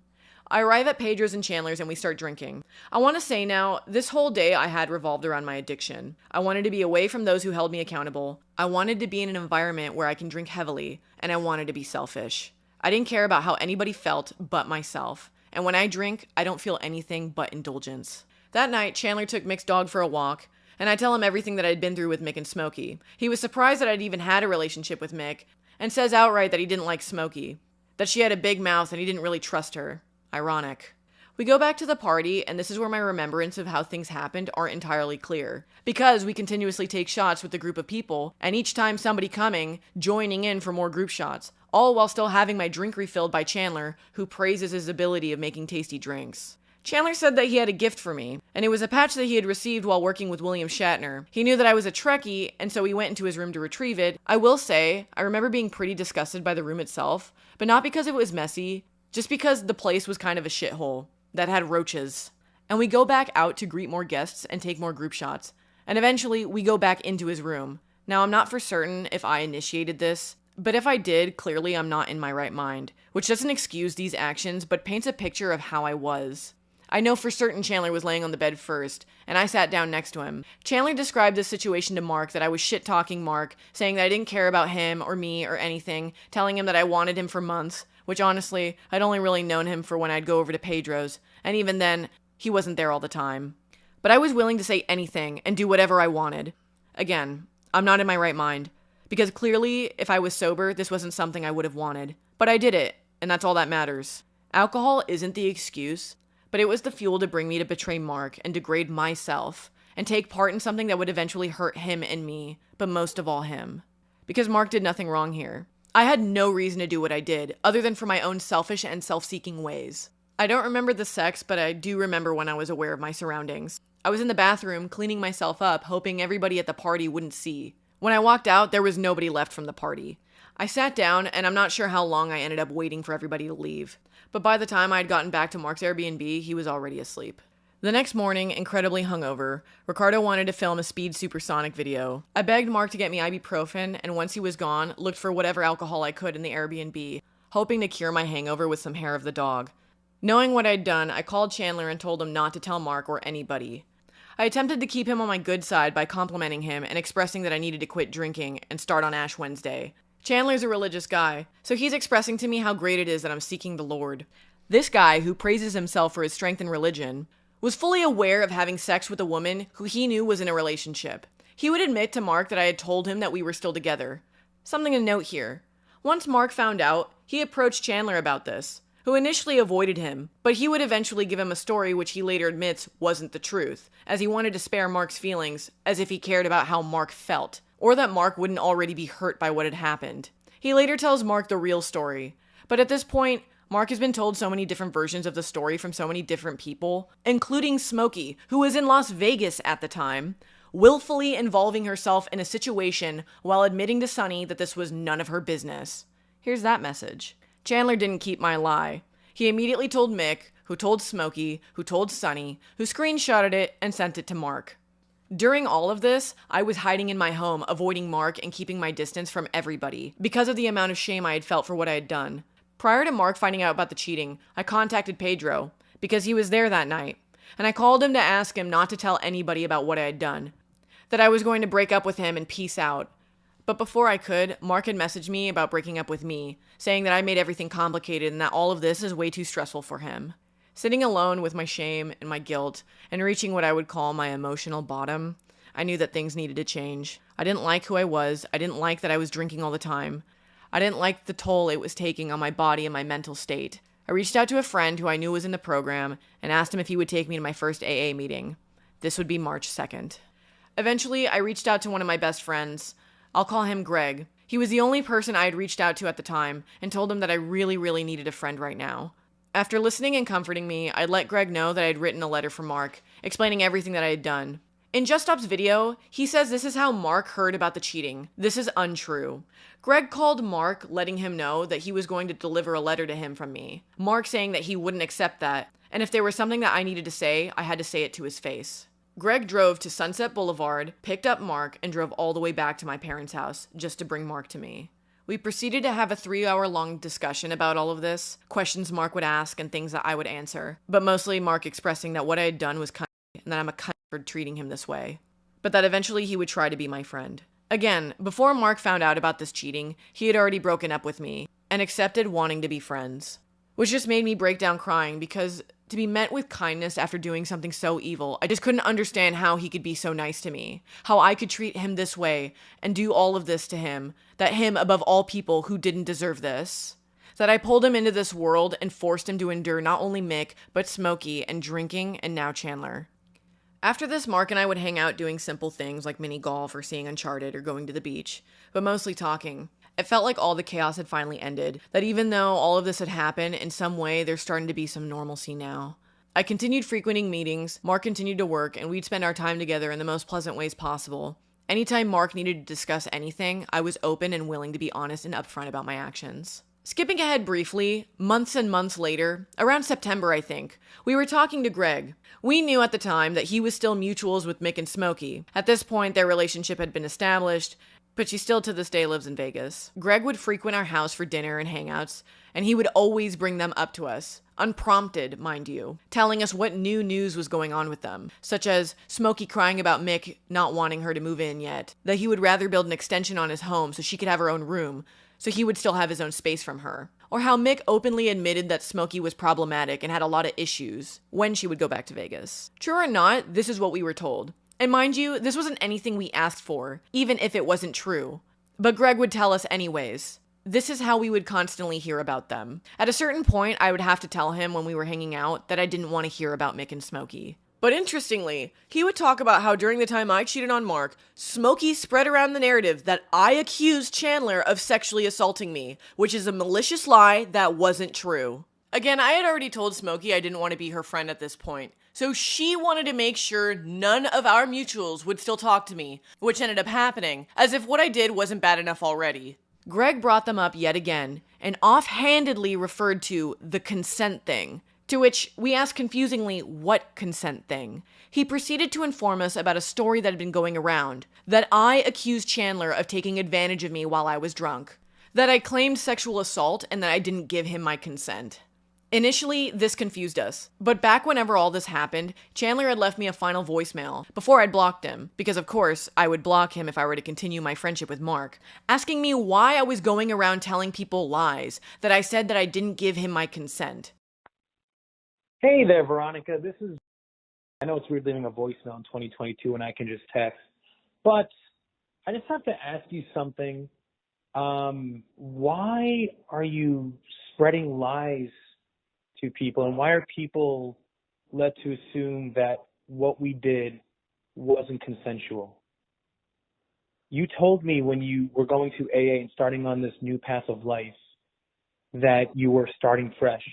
I arrive at Pedro's and Chandler's and we start drinking. I want to say now, this whole day I had revolved around my addiction. I wanted to be away from those who held me accountable. I wanted to be in an environment where I can drink heavily, and I wanted to be selfish. I didn't care about how anybody felt but myself. And when I drink, I don't feel anything but indulgence. That night, Chandler took Mick's dog for a walk, and I tell him everything that I'd been through with Mick and Smokey. He was surprised that I'd even had a relationship with Mick, and says outright that he didn't like Smokey, that she had a big mouth and he didn't really trust her. Ironic. We go back to the party, and this is where my remembrance of how things happened aren't entirely clear. Because we continuously take shots with the group of people, and each time somebody coming, joining in for more group shots, all while still having my drink refilled by Chandler, who praises his ability of making tasty drinks. Chandler said that he had a gift for me, and it was a patch that he had received while working with William Shatner. He knew that I was a Trekkie, and so he went into his room to retrieve it. I will say, I remember being pretty disgusted by the room itself, but not because it was messy, just because the place was kind of a shithole that had roaches. And we go back out to greet more guests and take more group shots, and eventually we go back into his room. Now, I'm not for certain if I initiated this, but if I did, clearly I'm not in my right mind, which doesn't excuse these actions, but paints a picture of how I was. I know for certain Chandler was laying on the bed first, and I sat down next to him. Chandler described this situation to Mark, that I was shit-talking Mark, saying that I didn't care about him or me or anything, telling him that I wanted him for months, which honestly, I'd only really known him for when I'd go over to Pedro's, and even then, he wasn't there all the time. But I was willing to say anything and do whatever I wanted. Again, I'm not in my right mind, because clearly, if I was sober, this wasn't something I would have wanted. But I did it, and that's all that matters. Alcohol isn't the excuse, but it was the fuel to bring me to betray Mark and degrade myself, and take part in something that would eventually hurt him and me, but most of all him. Because Mark did nothing wrong here. I had no reason to do what I did, other than for my own selfish and self-seeking ways. I don't remember the sex, but I do remember when I was aware of my surroundings. I was in the bathroom, cleaning myself up, hoping everybody at the party wouldn't see. When I walked out, there was nobody left from the party. I sat down, and I'm not sure how long I ended up waiting for everybody to leave. But by the time I had gotten back to Mark's Airbnb, he was already asleep. The next morning, incredibly hungover, Ricardo wanted to film a speed supersonic video. I begged Mark to get me ibuprofen, and once he was gone, looked for whatever alcohol I could in the Airbnb, hoping to cure my hangover with some hair of the dog. Knowing what I'd done, I called Chandler and told him not to tell Mark or anybody. I attempted to keep him on my good side by complimenting him and expressing that I needed to quit drinking and start on Ash Wednesday. Chandler's a religious guy, so he's expressing to me how great it is that I'm seeking the Lord. This guy, who praises himself for his strength in religion, was fully aware of having sex with a woman who he knew was in a relationship. He would admit to Mark that I had told him that we were still together. Something to note here. Once Mark found out, he approached Chandler about this, who initially avoided him, but he would eventually give him a story which he later admits wasn't the truth, as he wanted to spare Mark's feelings, as if he cared about how Mark felt, or that Mark wouldn't already be hurt by what had happened. He later tells Mark the real story, but at this point, Mark has been told so many different versions of the story from so many different people, including Smokey, who was in Las Vegas at the time, willfully involving herself in a situation while admitting to Sonny that this was none of her business. Here's that message. Chandler didn't keep my lie. He immediately told Mick, who told Smokey, who told Sonny, who screenshotted it and sent it to Mark. During all of this, I was hiding in my home, avoiding Mark and keeping my distance from everybody, because of the amount of shame I had felt for what I had done. Prior to Mark finding out about the cheating, I contacted Pedro, because he was there that night, and I called him to ask him not to tell anybody about what I had done, that I was going to break up with him and peace out. But before I could, Mark had messaged me about breaking up with me, saying that I made everything complicated and that all of this is way too stressful for him. Sitting alone with my shame and my guilt, and reaching what I would call my emotional bottom, I knew that things needed to change. I didn't like who I was. I didn't like that I was drinking all the time. I didn't like the toll it was taking on my body and my mental state. I reached out to a friend who I knew was in the program and asked him if he would take me to my first AA meeting. This would be March 2nd. Eventually, I reached out to one of my best friends. I'll call him Greg. He was the only person I had reached out to at the time and told him that I really, really needed a friend right now. After listening and comforting me, I let Greg know that I had written a letter for Mark, explaining everything that I had done. In Just Stop's video, he says this is how Mark heard about the cheating. This is untrue. Greg called Mark, letting him know that he was going to deliver a letter to him from me. Mark saying that he wouldn't accept that, and if there was something that I needed to say, I had to say it to his face. Greg drove to Sunset Boulevard, picked up Mark, and drove all the way back to my parents' house just to bring Mark to me. We proceeded to have a 3-hour-long discussion about all of this, questions Mark would ask and things that I would answer, but mostly Mark expressing that what I had done was cunt and that I'm a cunt for treating him this way, but that eventually he would try to be my friend. Again, before Mark found out about this cheating, he had already broken up with me and accepted wanting to be friends, which just made me break down crying because to be met with kindness after doing something so evil, I just couldn't understand how he could be so nice to me, how I could treat him this way and do all of this to him, that him above all people who didn't deserve this, that I pulled him into this world and forced him to endure not only Mick, but Smokey and drinking and now Chandler. After this, Mark and I would hang out doing simple things like mini golf or seeing Uncharted or going to the beach, but mostly talking. It felt like all the chaos had finally ended, that even though all of this had happened, in some way there's starting to be some normalcy now. I continued frequenting meetings, Mark continued to work, and we'd spend our time together in the most pleasant ways possible. Anytime Mark needed to discuss anything, I was open and willing to be honest and upfront about my actions. Skipping ahead briefly, months and months later, around September I think, we were talking to Greg. We knew at the time that he was still mutuals with Mick and Smokey. At this point, their relationship had been established, but she still to this day lives in Vegas. Greg would frequent our house for dinner and hangouts, and he would always bring them up to us, unprompted, mind you, telling us what new news was going on with them, such as Smokey crying about Mick not wanting her to move in yet, that he would rather build an extension on his home so she could have her own room, so he would still have his own space from her, or how Mick openly admitted that Smokey was problematic and had a lot of issues when she would go back to Vegas. True or not, this is what we were told. And mind you, this wasn't anything we asked for, even if it wasn't true. But Greg would tell us anyways. This is how we would constantly hear about them. At a certain point, I would have to tell him when we were hanging out that I didn't want to hear about Mick and Smokey. But interestingly, he would talk about how during the time I cheated on Mark, Smokey spread around the narrative that I accused Chandler of sexually assaulting me, which is a malicious lie that wasn't true. Again, I had already told Smokey I didn't want to be her friend at this point, so she wanted to make sure none of our mutuals would still talk to me, which ended up happening, as if what I did wasn't bad enough already. Greg brought them up yet again, and offhandedly referred to the consent thing, to which we asked confusingly, what consent thing? He proceeded to inform us about a story that had been going around, that I accused Chandler of taking advantage of me while I was drunk, that I claimed sexual assault, and that I didn't give him my consent. Initially, this confused us, but back whenever all this happened, Chandler had left me a final voicemail, before I'd blocked him, because of course, I would block him if I were to continue my friendship with Mark, asking me why I was going around telling people lies, that I said that I didn't give him my consent. Hey there, Veronica. I know it's weird leaving a voicemail in 2022 and I can just text, but I just have to ask you something. Why are you spreading lies to people, and why are people led to assume that what we did wasn't consensual? You told me when you were going to AA and starting on this new path of life that you were starting fresh,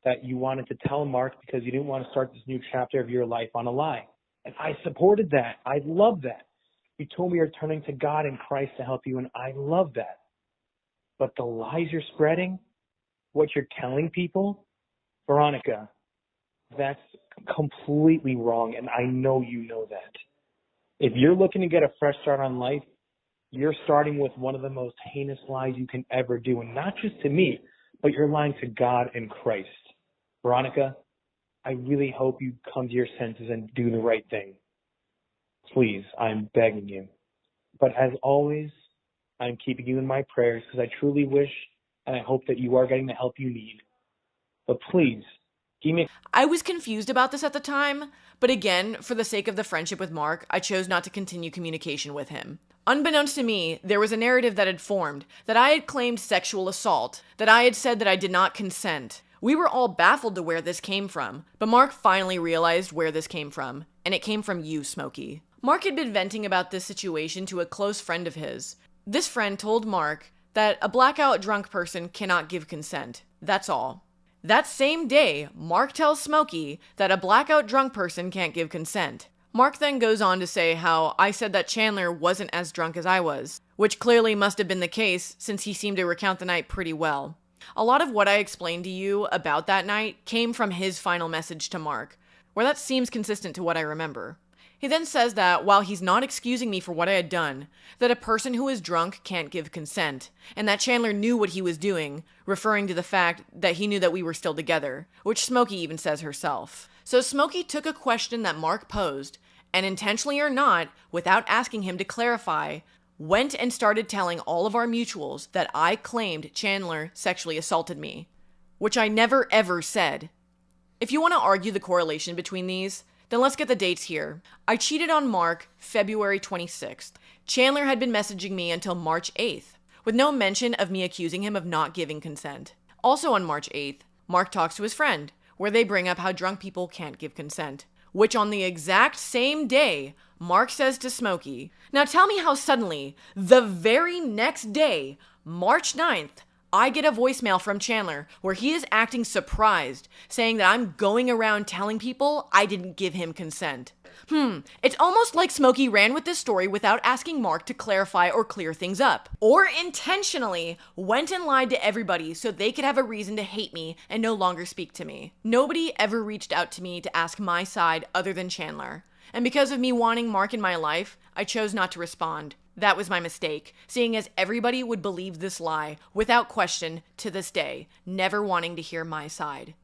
that you wanted to tell Mark because you didn't want to start this new chapter of your life on a lie. And I supported that. I love that. You told me you're turning to God and Christ to help you, and I love that. But the lies you're spreading, what you're telling people, Veronica, that's completely wrong, and I know you know that. If you're looking to get a fresh start on life, you're starting with one of the most heinous lies you can ever do, and not just to me, but you're lying to God and Christ. Veronica, I really hope you come to your senses and do the right thing. Please, I'm begging you. But as always, I'm keeping you in my prayers because I truly wish and I hope that you are getting the help you need. But please, give me... I was confused about this at the time, but again, for the sake of the friendship with Mark, I chose not to continue communication with him. Unbeknownst to me, there was a narrative that had formed, that I had claimed sexual assault, that I had said that I did not consent. We were all baffled to where this came from, but Mark finally realized where this came from, and it came from you, Smokey. Mark had been venting about this situation to a close friend of his. This friend told Mark that a blackout drunk person cannot give consent. That's all. That same day, Mark tells Smokey that a blackout drunk person can't give consent. Mark then goes on to say how I said that Chandler wasn't as drunk as I was, which clearly must have been the case since he seemed to recount the night pretty well. A lot of what I explained to you about that night came from his final message to Mark, where that seems consistent to what I remember. He then says that while he's not excusing me for what I had done, that a person who is drunk can't give consent, and that Chandler knew what he was doing, referring to the fact that he knew that we were still together, which Smokey even says herself. So Smokey took a question that Mark posed, and intentionally or not, without asking him to clarify, went and started telling all of our mutuals that I claimed Chandler sexually assaulted me, which I never ever said. If you want to argue the correlation between these, then let's get the dates here. I cheated on Mark February 26th. Chandler had been messaging me until March 8th, with no mention of me accusing him of not giving consent. Also on March 8th, Mark talks to his friend, where they bring up how drunk people can't give consent, which on the exact same day, Mark says to Smokey. Now tell me how suddenly, the very next day, March 9th, I get a voicemail from Chandler where he is acting surprised, saying that I'm going around telling people I didn't give him consent. It's almost like Smokey ran with this story without asking Mark to clarify or clear things up. Or intentionally went and lied to everybody so they could have a reason to hate me and no longer speak to me. Nobody ever reached out to me to ask my side other than Chandler. And because of me wanting Mark in my life, I chose not to respond. That was my mistake, seeing as everybody would believe this lie, without question, to this day, never wanting to hear my side.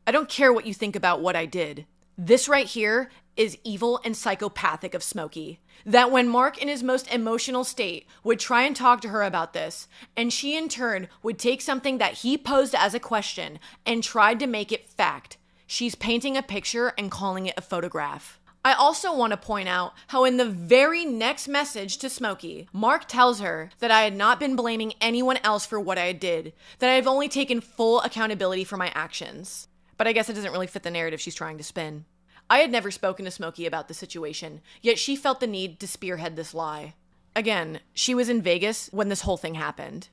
I don't care what you think about what I did. This right here is evil and psychopathic of Smokey. That when Mark in his most emotional state would try and talk to her about this, and she in turn would take something that he posed as a question and tried to make it fact, she's painting a picture and calling it a photograph. I also want to point out how in the very next message to Smokey, Mark tells her that I had not been blaming anyone else for what I did, that I have only taken full accountability for my actions. But I guess it doesn't really fit the narrative she's trying to spin. I had never spoken to Smokey about the situation, yet she felt the need to spearhead this lie. Again, she was in Vegas when this whole thing happened.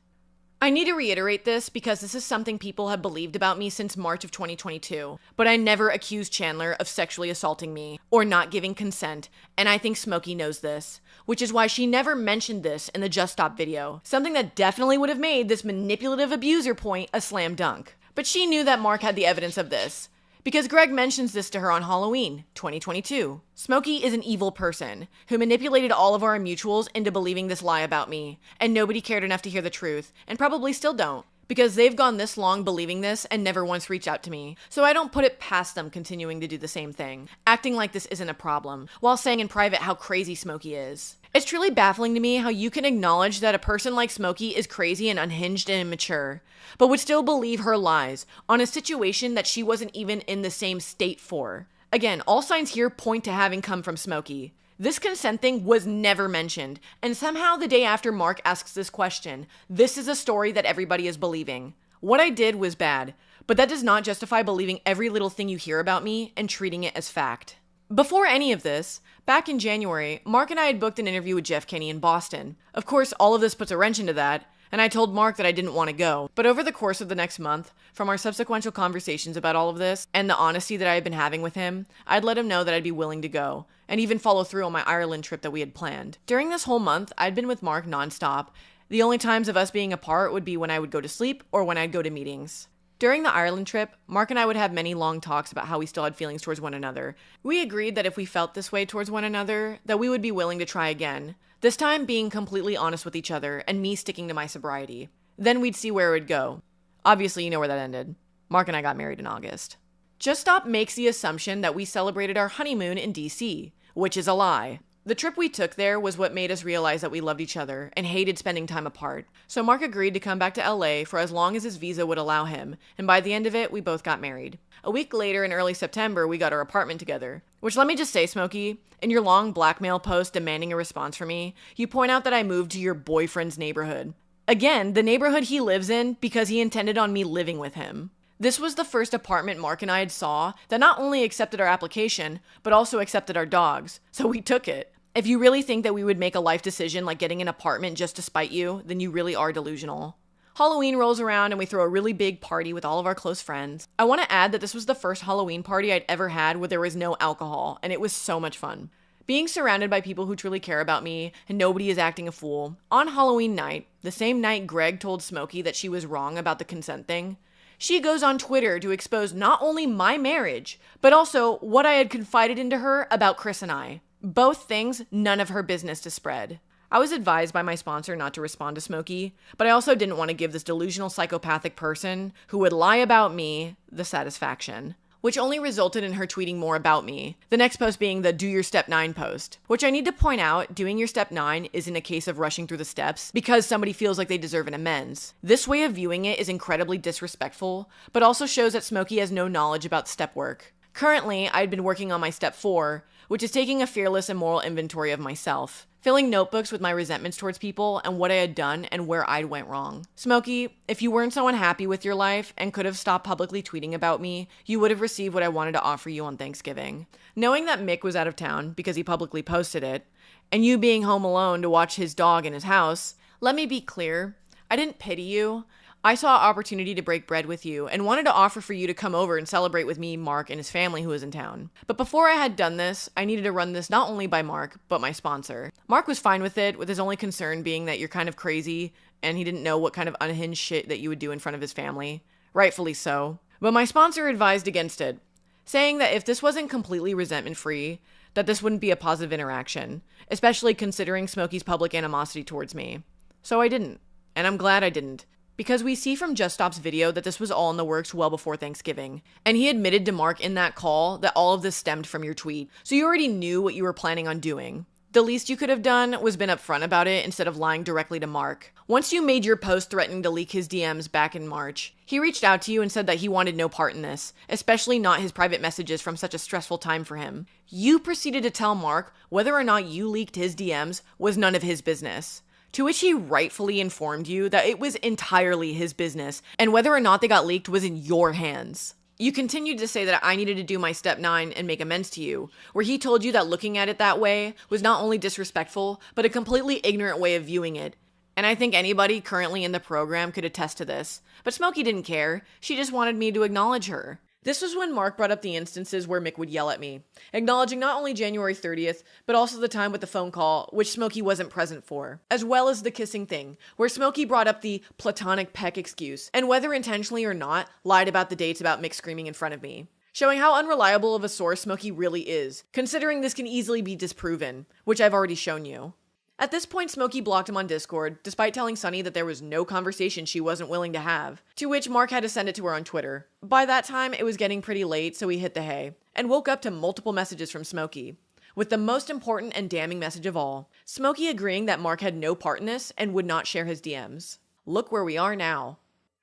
I need to reiterate this because this is something people have believed about me since March of 2022, but I never accused Chandler of sexually assaulting me or not giving consent, and I think Smokey knows this, which is why she never mentioned this in the Just Stop video, something that definitely would have made this manipulative abuser point a slam dunk. But she knew that Mark had the evidence of this, because Greg mentions this to her on Halloween, 2022. Smokey is an evil person who manipulated all of our mutuals into believing this lie about me, and nobody cared enough to hear the truth, and probably still don't, because they've gone this long believing this and never once reached out to me. So I don't put it past them continuing to do the same thing, acting like this isn't a problem, while saying in private how crazy Smokey is. It's truly baffling to me how you can acknowledge that a person like Smokey is crazy and unhinged and immature, but would still believe her lies on a situation that she wasn't even in the same state for. Again, all signs here point to having come from Smokey. This consent thing was never mentioned, and somehow the day after Mark asks this question, this is a story that everybody is believing. What I did was bad, but that does not justify believing every little thing you hear about me and treating it as fact. Before any of this, back in January, Mark and I had booked an interview with Jeff Kinney in Boston. Of course, all of this puts a wrench into that, and I told Mark that I didn't want to go. But over the course of the next month, from our subsequent conversations about all of this, and the honesty that I had been having with him, I'd let him know that I'd be willing to go, and even follow through on my Ireland trip that we had planned. During this whole month, I'd been with Mark nonstop. The only times of us being apart would be when I would go to sleep or when I'd go to meetings. During the Ireland trip, Mark and I would have many long talks about how we still had feelings towards one another. We agreed that if we felt this way towards one another, that we would be willing to try again. This time being completely honest with each other and me sticking to my sobriety. Then we'd see where it would go. Obviously, you know where that ended. Mark and I got married in August. Just Stop makes the assumption that we celebrated our honeymoon in DC, which is a lie. The trip we took there was what made us realize that we loved each other and hated spending time apart. So Mark agreed to come back to LA for as long as his visa would allow him, and by the end of it, we both got married. A week later, in early September, we got our apartment together. Which, let me just say, Smokey, in your long blackmail post demanding a response from me, you point out that I moved to your boyfriend's neighborhood. Again, the neighborhood he lives in because he intended on me living with him. This was the first apartment Mark and I had saw that not only accepted our application, but also accepted our dogs, so we took it. If you really think that we would make a life decision like getting an apartment just to spite you, then you really are delusional. Halloween rolls around and we throw a really big party with all of our close friends. I want to add that this was the first Halloween party I'd ever had where there was no alcohol, and it was so much fun. Being surrounded by people who truly care about me and nobody is acting a fool. On Halloween night, the same night Greg told Smokey that she was wrong about the consent thing, she goes on Twitter to expose not only my marriage, but also what I had confided into her about Chris and I. Both things none of her business to spread. I was advised by my sponsor not to respond to Smokey, but I also didn't want to give this delusional psychopathic person who would lie about me the satisfaction, which only resulted in her tweeting more about me. The next post being the Do Your Step 9 post, which I need to point out, doing your Step 9 isn't a case of rushing through the steps because somebody feels like they deserve an amends. This way of viewing it is incredibly disrespectful, but also shows that Smokey has no knowledge about step work. Currently, I'd been working on my Step 4, which is taking a fearless and moral inventory of myself, filling notebooks with my resentments towards people and what I had done and where I'd went wrong. Smokey, if you weren't so unhappy with your life and could have stopped publicly tweeting about me, you would have received what I wanted to offer you on Thanksgiving. Knowing that Mick was out of town because he publicly posted it, and you being home alone to watch his dog in his house, let me be clear, I didn't pity you. I saw an opportunity to break bread with you and wanted to offer for you to come over and celebrate with me, Mark, and his family who was in town. But before I had done this, I needed to run this not only by Mark, but my sponsor. Mark was fine with it, with his only concern being that you're kind of crazy and he didn't know what kind of unhinged shit that you would do in front of his family. Rightfully so. But my sponsor advised against it, saying that if this wasn't completely resentment-free, that this wouldn't be a positive interaction, especially considering Smokey's public animosity towards me. So I didn't, and I'm glad I didn't. Because we see from Just Stop's video that this was all in the works well before Thanksgiving. And he admitted to Mark in that call that all of this stemmed from your tweet. So you already knew what you were planning on doing. The least you could have done was been upfront about it instead of lying directly to Mark. Once you made your post threatening to leak his DMs back in March, he reached out to you and said that he wanted no part in this, especially not his private messages from such a stressful time for him. You proceeded to tell Mark whether or not you leaked his DMs was none of his business. To which he rightfully informed you that it was entirely his business, and whether or not they got leaked was in your hands. You continued to say that I needed to do my Step 9 and make amends to you, where he told you that looking at it that way was not only disrespectful, but a completely ignorant way of viewing it. And I think anybody currently in the program could attest to this. But Smokey didn't care. She just wanted me to acknowledge her. This was when Mark brought up the instances where Mick would yell at me, acknowledging not only January 30th, but also the time with the phone call, which Smokey wasn't present for, as well as the kissing thing, where Smokey brought up the platonic peck excuse, and whether intentionally or not, lied about the dates about Mick screaming in front of me. Showing how unreliable of a source Smokey really is, considering this can easily be disproven, which I've already shown you. At this point, Smokey blocked him on Discord, despite telling Sunny that there was no conversation she wasn't willing to have, to which Mark had to send it to her on Twitter. By that time, it was getting pretty late, so he hit the hay, and woke up to multiple messages from Smokey, with the most important and damning message of all, Smokey agreeing that Mark had no part in this and would not share his DMs. Look where we are now.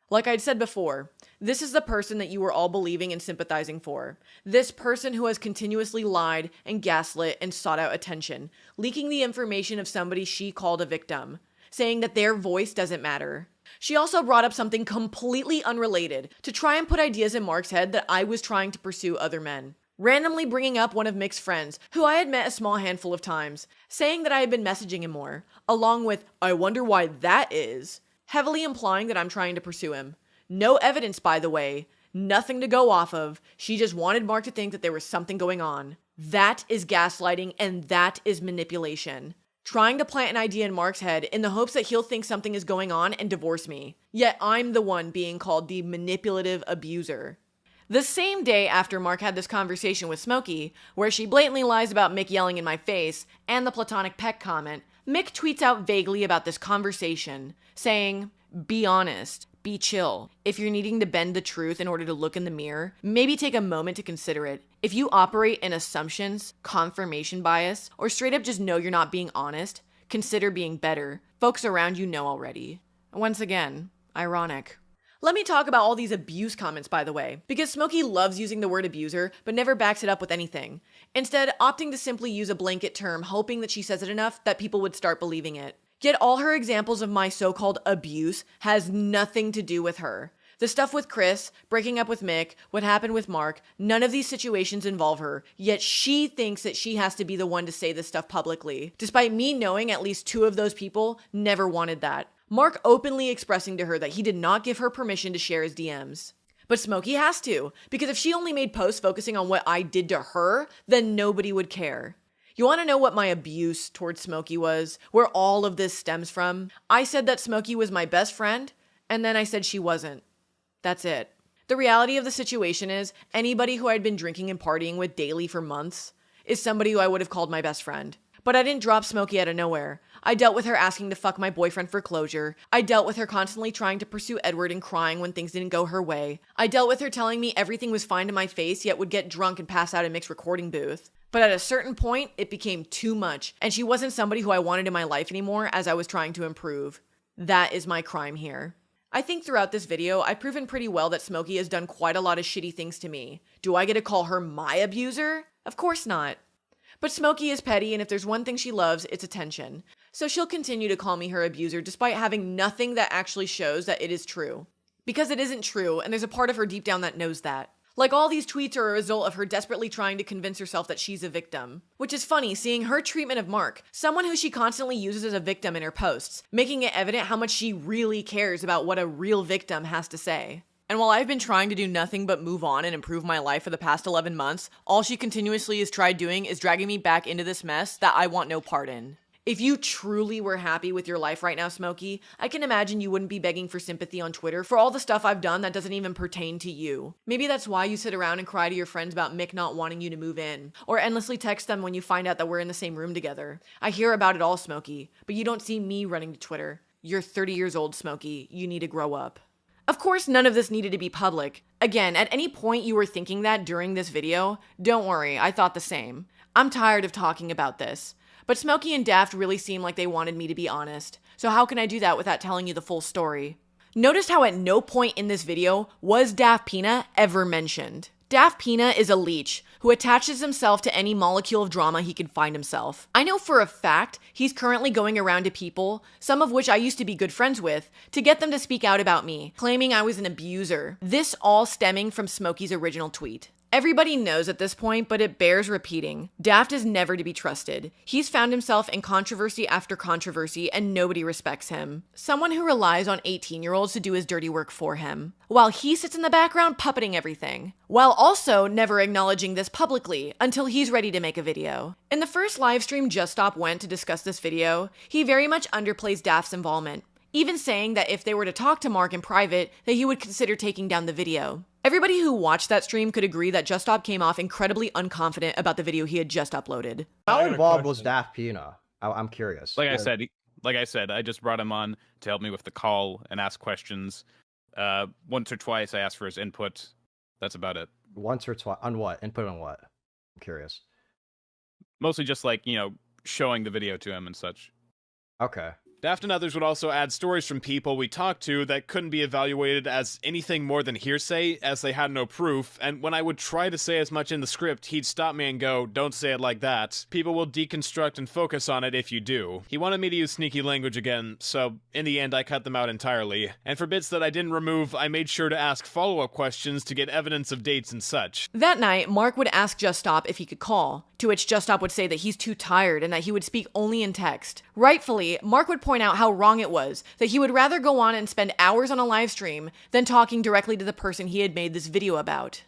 Like I'd said before, this is the person that you were all believing and sympathizing for. This person who has continuously lied and gaslit and sought out attention, leaking the information of somebody she called a victim, saying that their voice doesn't matter. She also brought up something completely unrelated to try and put ideas in Mark's head that I was trying to pursue other men. Randomly bringing up one of Mick's friends, who I had met a small handful of times, saying that I had been messaging him more, along with, I wonder why that is, heavily implying that I'm trying to pursue him. No evidence, by the way. Nothing to go off of. She just wanted Mark to think that there was something going on. That is gaslighting, and that is manipulation. Trying to plant an idea in Mark's head in the hopes that he'll think something is going on and divorce me. Yet I'm the one being called the manipulative abuser. The same day after Mark had this conversation with Smokey, where she blatantly lies about Mick yelling in my face, and the platonic peck comment, Mick tweets out vaguely about this conversation, saying, be honest, be chill. If you're needing to bend the truth in order to look in the mirror, maybe take a moment to consider it. If you operate in assumptions, confirmation bias, or straight up just know you're not being honest, consider being better. Folks around you know already. Once again, ironic. Let me talk about all these abuse comments, by the way, because Smokey loves using the word abuser, but never backs it up with anything. Instead, opting to simply use a blanket term, hoping that she says it enough that people would start believing it. Yet all her examples of my so-called abuse has nothing to do with her. The stuff with Chris, breaking up with Mick, what happened with Mark, none of these situations involve her, yet she thinks that she has to be the one to say this stuff publicly, despite me knowing at least 2 of those people never wanted that. Mark openly expressing to her that he did not give her permission to share his DMs. But Smokey has to, because if she only made posts focusing on what I did to her, then nobody would care. You want to know what my abuse towards Smokey was? Where all of this stems from? I said that Smokey was my best friend, and then I said she wasn't. That's it. The reality of the situation is, anybody who I'd been drinking and partying with daily for months, is somebody who I would have called my best friend. But I didn't drop Smokey out of nowhere. I dealt with her asking to fuck my boyfriend for closure. I dealt with her constantly trying to pursue Edward and crying when things didn't go her way. I dealt with her telling me everything was fine to my face, yet would get drunk and pass out in Mick's recording booth. But at a certain point, it became too much, and she wasn't somebody who I wanted in my life anymore as I was trying to improve. That is my crime here. I think throughout this video, I've proven pretty well that Smokey has done quite a lot of shitty things to me. Do I get to call her my abuser? Of course not. But Smokey is petty, and if there's one thing she loves, it's attention. So she'll continue to call me her abuser despite having nothing that actually shows that it is true. Because it isn't true, and there's a part of her deep down that knows that. Like, all these tweets are a result of her desperately trying to convince herself that she's a victim. Which is funny, seeing her treatment of Mark, someone who she constantly uses as a victim in her posts, making it evident how much she really cares about what a real victim has to say. And while I've been trying to do nothing but move on and improve my life for the past 11 months, all she continuously has tried doing is dragging me back into this mess that I want no part in. If you truly were happy with your life right now, Smokey, I can imagine you wouldn't be begging for sympathy on Twitter for all the stuff I've done that doesn't even pertain to you. Maybe that's why you sit around and cry to your friends about Mick not wanting you to move in, or endlessly text them when you find out that we're in the same room together. I hear about it all, Smokey, but you don't see me running to Twitter. You're 30 years old, Smokey. You need to grow up. Of course, none of this needed to be public. Again, at any point you were thinking that during this video, don't worry, I thought the same. I'm tired of talking about this. But Smokey and Daft really seemed like they wanted me to be honest. So how can I do that without telling you the full story? Notice how at no point in this video was Daft Pina ever mentioned. Daft Pina is a leech who attaches himself to any molecule of drama he can find himself. I know for a fact he's currently going around to people, some of which I used to be good friends with, to get them to speak out about me, claiming I was an abuser. This all stemming from Smokey's original tweet. Everybody knows at this point, but it bears repeating. Daft is never to be trusted. He's found himself in controversy after controversy, and nobody respects him. Someone who relies on 18-year-olds to do his dirty work for him, while he sits in the background puppeting everything, while also never acknowledging this publicly until he's ready to make a video. In the first livestream Just Stop went to discuss this video, he very much underplays Daft's involvement, even saying that if they were to talk to Mark in private, that he would consider taking down the video. Everybody who watched that stream could agree that Just Stop came off incredibly unconfident about the video he had just uploaded. How involved was Daft Pina? I'm curious. Like I said, I just brought him on to help me with the call and ask questions. Once or twice I asked for his input. That's about it. Once or twice? On what? Input on what? I'm curious. Mostly just like, showing the video to him and such. Okay. Daft and others would also add stories from people we talked to that couldn't be evaluated as anything more than hearsay, as they had no proof, and when I would try to say as much in the script, he'd stop me and go, "Don't say it like that. People will deconstruct and focus on it if you do." He wanted me to use sneaky language again, so in the end I cut them out entirely. And for bits that I didn't remove, I made sure to ask follow-up questions to get evidence of dates and such. That night, Mark would ask Just Stop if he could call, to which Just Stop would say that he's too tired and that he would speak only in text. Rightfully, Mark would point out how wrong it was, that he would rather go on and spend hours on a live stream than talking directly to the person he had made this video about.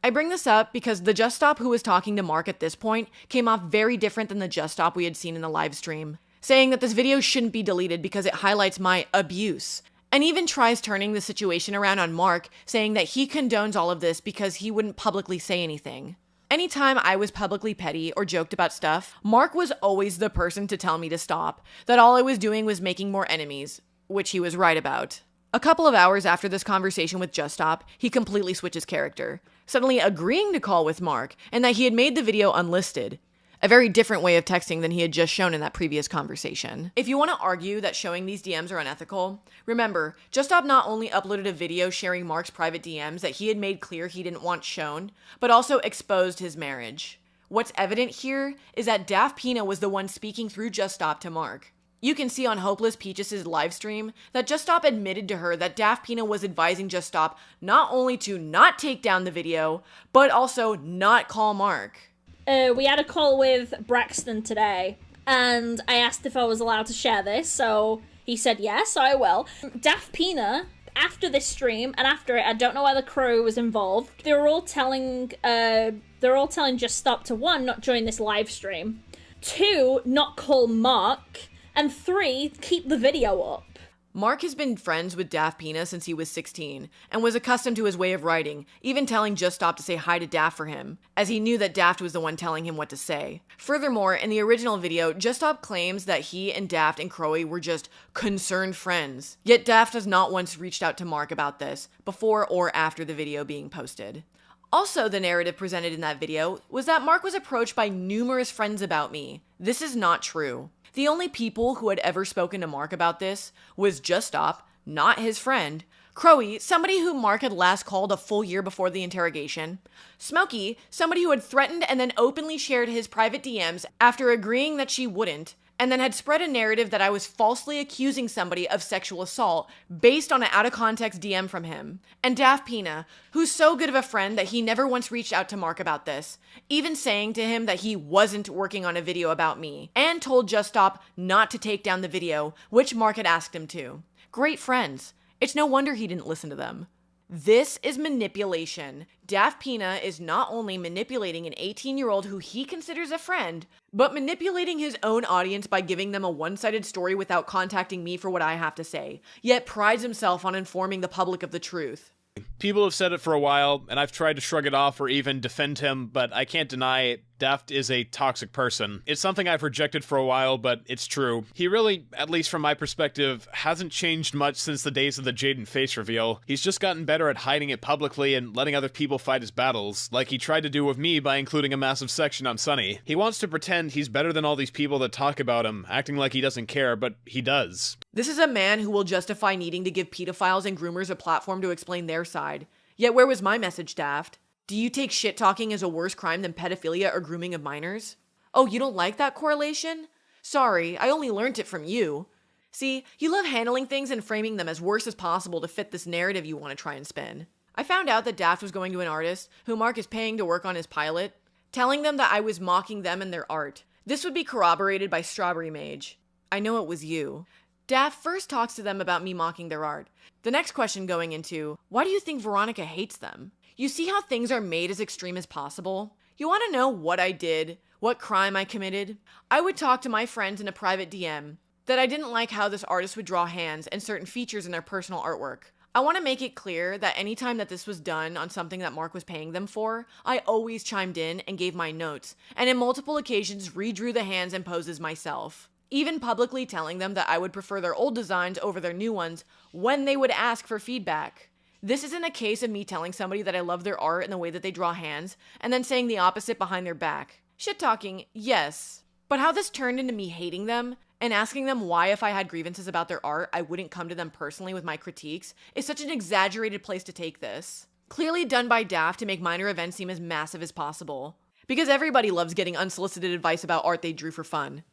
I bring this up because the Just Stop who was talking to Mark at this point came off very different than the Just Stop we had seen in the live stream, saying that this video shouldn't be deleted because it highlights my abuse, and even tries turning the situation around on Mark, saying that he condones all of this because he wouldn't publicly say anything. Anytime I was publicly petty or joked about stuff, Mark was always the person to tell me to stop, that all I was doing was making more enemies, which he was right about. A couple of hours after this conversation with Just Stop, he completely switches character, suddenly agreeing to call with Mark, and that he had made the video unlisted. A very different way of texting than he had just shown in that previous conversation. If you want to argue that showing these DMs are unethical, remember, Just Stop not only uploaded a video sharing Mark's private DMs that he had made clear he didn't want shown, but also exposed his marriage. What's evident here is that Daft Pina was the one speaking through Just Stop to Mark. You can see on Hopeless Peaches' live stream that Just Stop admitted to her that Daft Pina was advising Just Stop not only to not take down the video, but also not call Mark. We had a call with Braxton today, and I asked if I was allowed to share this, so he said yes, I will. Daft Pina, after this stream, and after it, I don't know why the crew was involved, they were all telling Just Stop to 1, not join this live stream, 2, not call Mark, and 3, keep the video up. Mark has been friends with Daft Pina since he was 16, and was accustomed to his way of writing, even telling Just Stop to say hi to Daft for him, as he knew that Daft was the one telling him what to say. Furthermore, in the original video, Just Stop claims that he and Daft and Crowy were just concerned friends. Yet Daft has not once reached out to Mark about this, before or after the video being posted. Also, the narrative presented in that video was that Mark was approached by numerous friends about me. This is not true. The only people who had ever spoken to Mark about this was Just Stop, not his friend, Crowy, somebody who Mark had last called a full year before the interrogation, Smokey, somebody who had threatened and then openly shared his private DMs after agreeing that she wouldn't, and then had spread a narrative that I was falsely accusing somebody of sexual assault based on an out-of-context DM from him. And Daft Pina, who's so good of a friend that he never once reached out to Mark about this, even saying to him that he wasn't working on a video about me, and told Just Stop not to take down the video, which Mark had asked him to. Great friends. It's no wonder he didn't listen to them. This is manipulation. Daft Pina is not only manipulating an 18-year-old who he considers a friend, but manipulating his own audience by giving them a one-sided story without contacting me for what I have to say, yet prides himself on informing the public of the truth. People have said it for a while, and I've tried to shrug it off or even defend him, but I can't deny it. Daft is a toxic person. It's something I've rejected for a while, but it's true. He really, at least from my perspective, hasn't changed much since the days of the Jaden face reveal. He's just gotten better at hiding it publicly and letting other people fight his battles, like he tried to do with me by including a massive section on Sunny. He wants to pretend he's better than all these people that talk about him, acting like he doesn't care, but he does. This is a man who will justify needing to give pedophiles and groomers a platform to explain their side. Yet where was my message, Daft? Do you take shit-talking as a worse crime than pedophilia or grooming of minors? Oh, you don't like that correlation? Sorry, I only learned it from you. See, you love handling things and framing them as worse as possible to fit this narrative you want to try and spin. I found out that Daft was going to an artist, who Mark is paying to work on his pilot, telling them that I was mocking them and their art. This would be corroborated by Strawberry Mage. I know it was you. Daft first talks to them about me mocking their art. The next question going into, why do you think Veronica hates them? You see how things are made as extreme as possible? You want to know what I did, what crime I committed? I would talk to my friends in a private DM that I didn't like how this artist would draw hands and certain features in their personal artwork. I want to make it clear that anytime that this was done on something that Mark was paying them for, I always chimed in and gave my notes, and in multiple occasions redrew the hands and poses myself. Even publicly telling them that I would prefer their old designs over their new ones when they would ask for feedback. This isn't a case of me telling somebody that I love their art and the way that they draw hands, and then saying the opposite behind their back. Shit-talking, yes. But how this turned into me hating them, and asking them why if I had grievances about their art, I wouldn't come to them personally with my critiques, is such an exaggerated place to take this. Clearly done by Daft to make minor events seem as massive as possible. Because everybody loves getting unsolicited advice about art they drew for fun.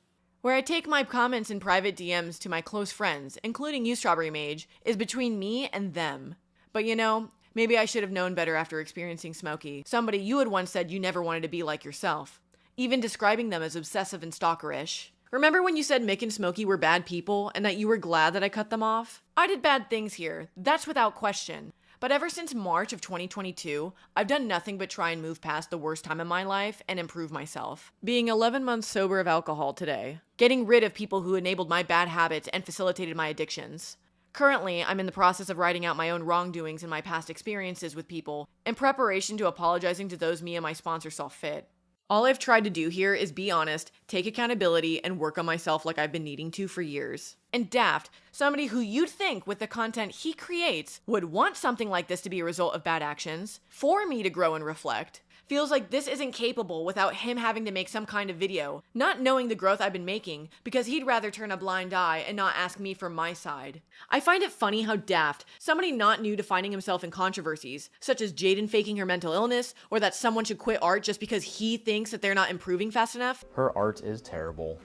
Where I take my comments in private DMs to my close friends, including you, Strawberry Mage, is between me and them. But you know, maybe I should have known better after experiencing Smokey, somebody you had once said you never wanted to be like yourself, even describing them as obsessive and stalkerish. Remember when you said Mick and Smokey were bad people and that you were glad that I cut them off? I did bad things here, that's without question. But ever since March of 2022, I've done nothing but try and move past the worst time in my life and improve myself. Being 11 months sober of alcohol today. Getting rid of people who enabled my bad habits and facilitated my addictions. Currently, I'm in the process of writing out my own wrongdoings and my past experiences with people in preparation to apologizing to those me and my sponsor saw fit. All I've tried to do here is be honest, take accountability, and work on myself like I've been needing to for years. And Daft, somebody who you'd think with the content he creates would want something like this to be a result of bad actions, for me to grow and reflect, feels like this isn't capable without him having to make some kind of video, not knowing the growth I've been making, because he'd rather turn a blind eye and not ask me for my side. I find it funny how Daft, somebody not new to finding himself in controversies, such as Jaden faking her mental illness, or that someone should quit art just because he thinks that they're not improving fast enough. Her art is terrible,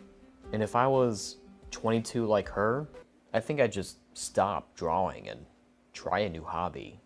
and if I was 22 like her, I think I'd just stop drawing and try a new hobby.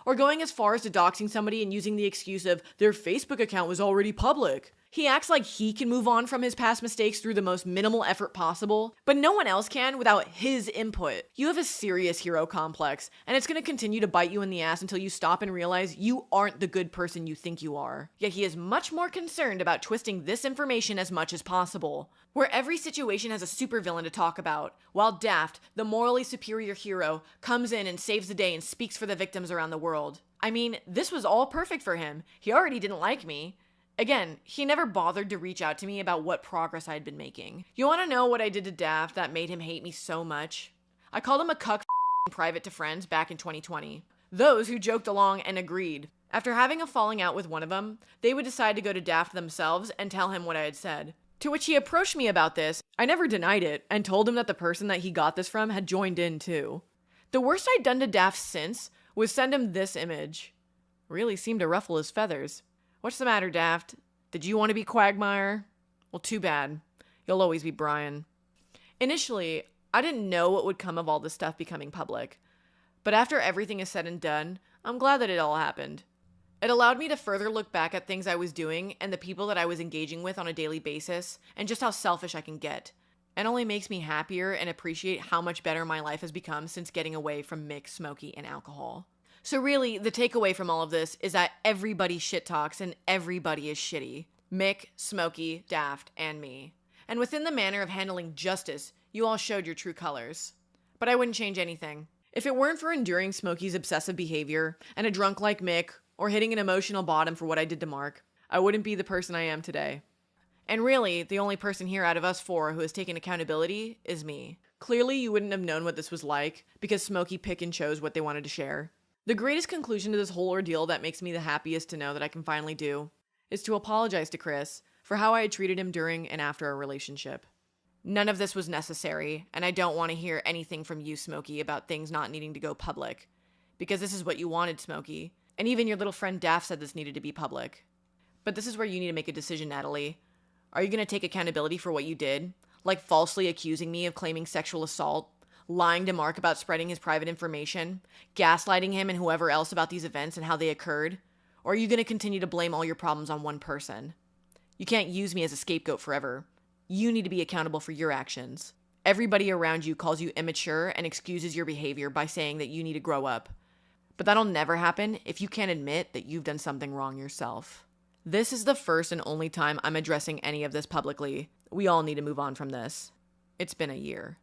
Or going as far as to doxing somebody and using the excuse of their Facebook account was already public. He acts like he can move on from his past mistakes through the most minimal effort possible, but no one else can without his input. You have a serious hero complex, and it's going to continue to bite you in the ass until you stop and realize you aren't the good person you think you are. Yet he is much more concerned about twisting this information as much as possible, where every situation has a supervillain to talk about, while Daft, the morally superior hero, comes in and saves the day and speaks for the victims around the world. I mean, this was all perfect for him. He already didn't like me. Again, he never bothered to reach out to me about what progress I'd been making. You want to know what I did to Daft that made him hate me so much? I called him a cuck in private to friends back in 2020. Those who joked along and agreed. After having a falling out with one of them, they would decide to go to Daft themselves and tell him what I had said. To which he approached me about this. I never denied it and told him that the person that he got this from had joined in too. The worst I'd done to Daft since was send him this image. Really seemed to ruffle his feathers. What's the matter, Daft? Did you want to be Quagmire? Well, too bad. You'll always be Brian. Initially, I didn't know what would come of all this stuff becoming public. But after everything is said and done, I'm glad that it all happened. It allowed me to further look back at things I was doing and the people that I was engaging with on a daily basis, and just how selfish I can get. It only makes me happier and appreciate how much better my life has become since getting away from Mick, Smokey, and alcohol. So really, the takeaway from all of this is that everybody shit talks and everybody is shitty. Mick, Smokey, Daft, and me. And within the manner of handling justice, you all showed your true colors. But I wouldn't change anything. If it weren't for enduring Smokey's obsessive behavior, and a drunk like Mick, or hitting an emotional bottom for what I did to Mark, I wouldn't be the person I am today. And really, the only person here out of us four who has taken accountability is me. Clearly, you wouldn't have known what this was like, because Smokey picked and chose what they wanted to share. The greatest conclusion to this whole ordeal that makes me the happiest to know that I can finally do is to apologize to Chris for how I had treated him during and after our relationship. None of this was necessary, and I don't want to hear anything from you, Smokey, about things not needing to go public. Because this is what you wanted, Smokey. And even your little friend Daft said this needed to be public. But this is where you need to make a decision, Natalie. Are you going to take accountability for what you did? Like falsely accusing me of claiming sexual assault? Lying to Mark about spreading his private information? Gaslighting him and whoever else about these events and how they occurred? Or are you going to continue to blame all your problems on one person? You can't use me as a scapegoat forever. You need to be accountable for your actions. Everybody around you calls you immature and excuses your behavior by saying that you need to grow up. But that'll never happen if you can't admit that you've done something wrong yourself. This is the first and only time I'm addressing any of this publicly. We all need to move on from this. It's been a year.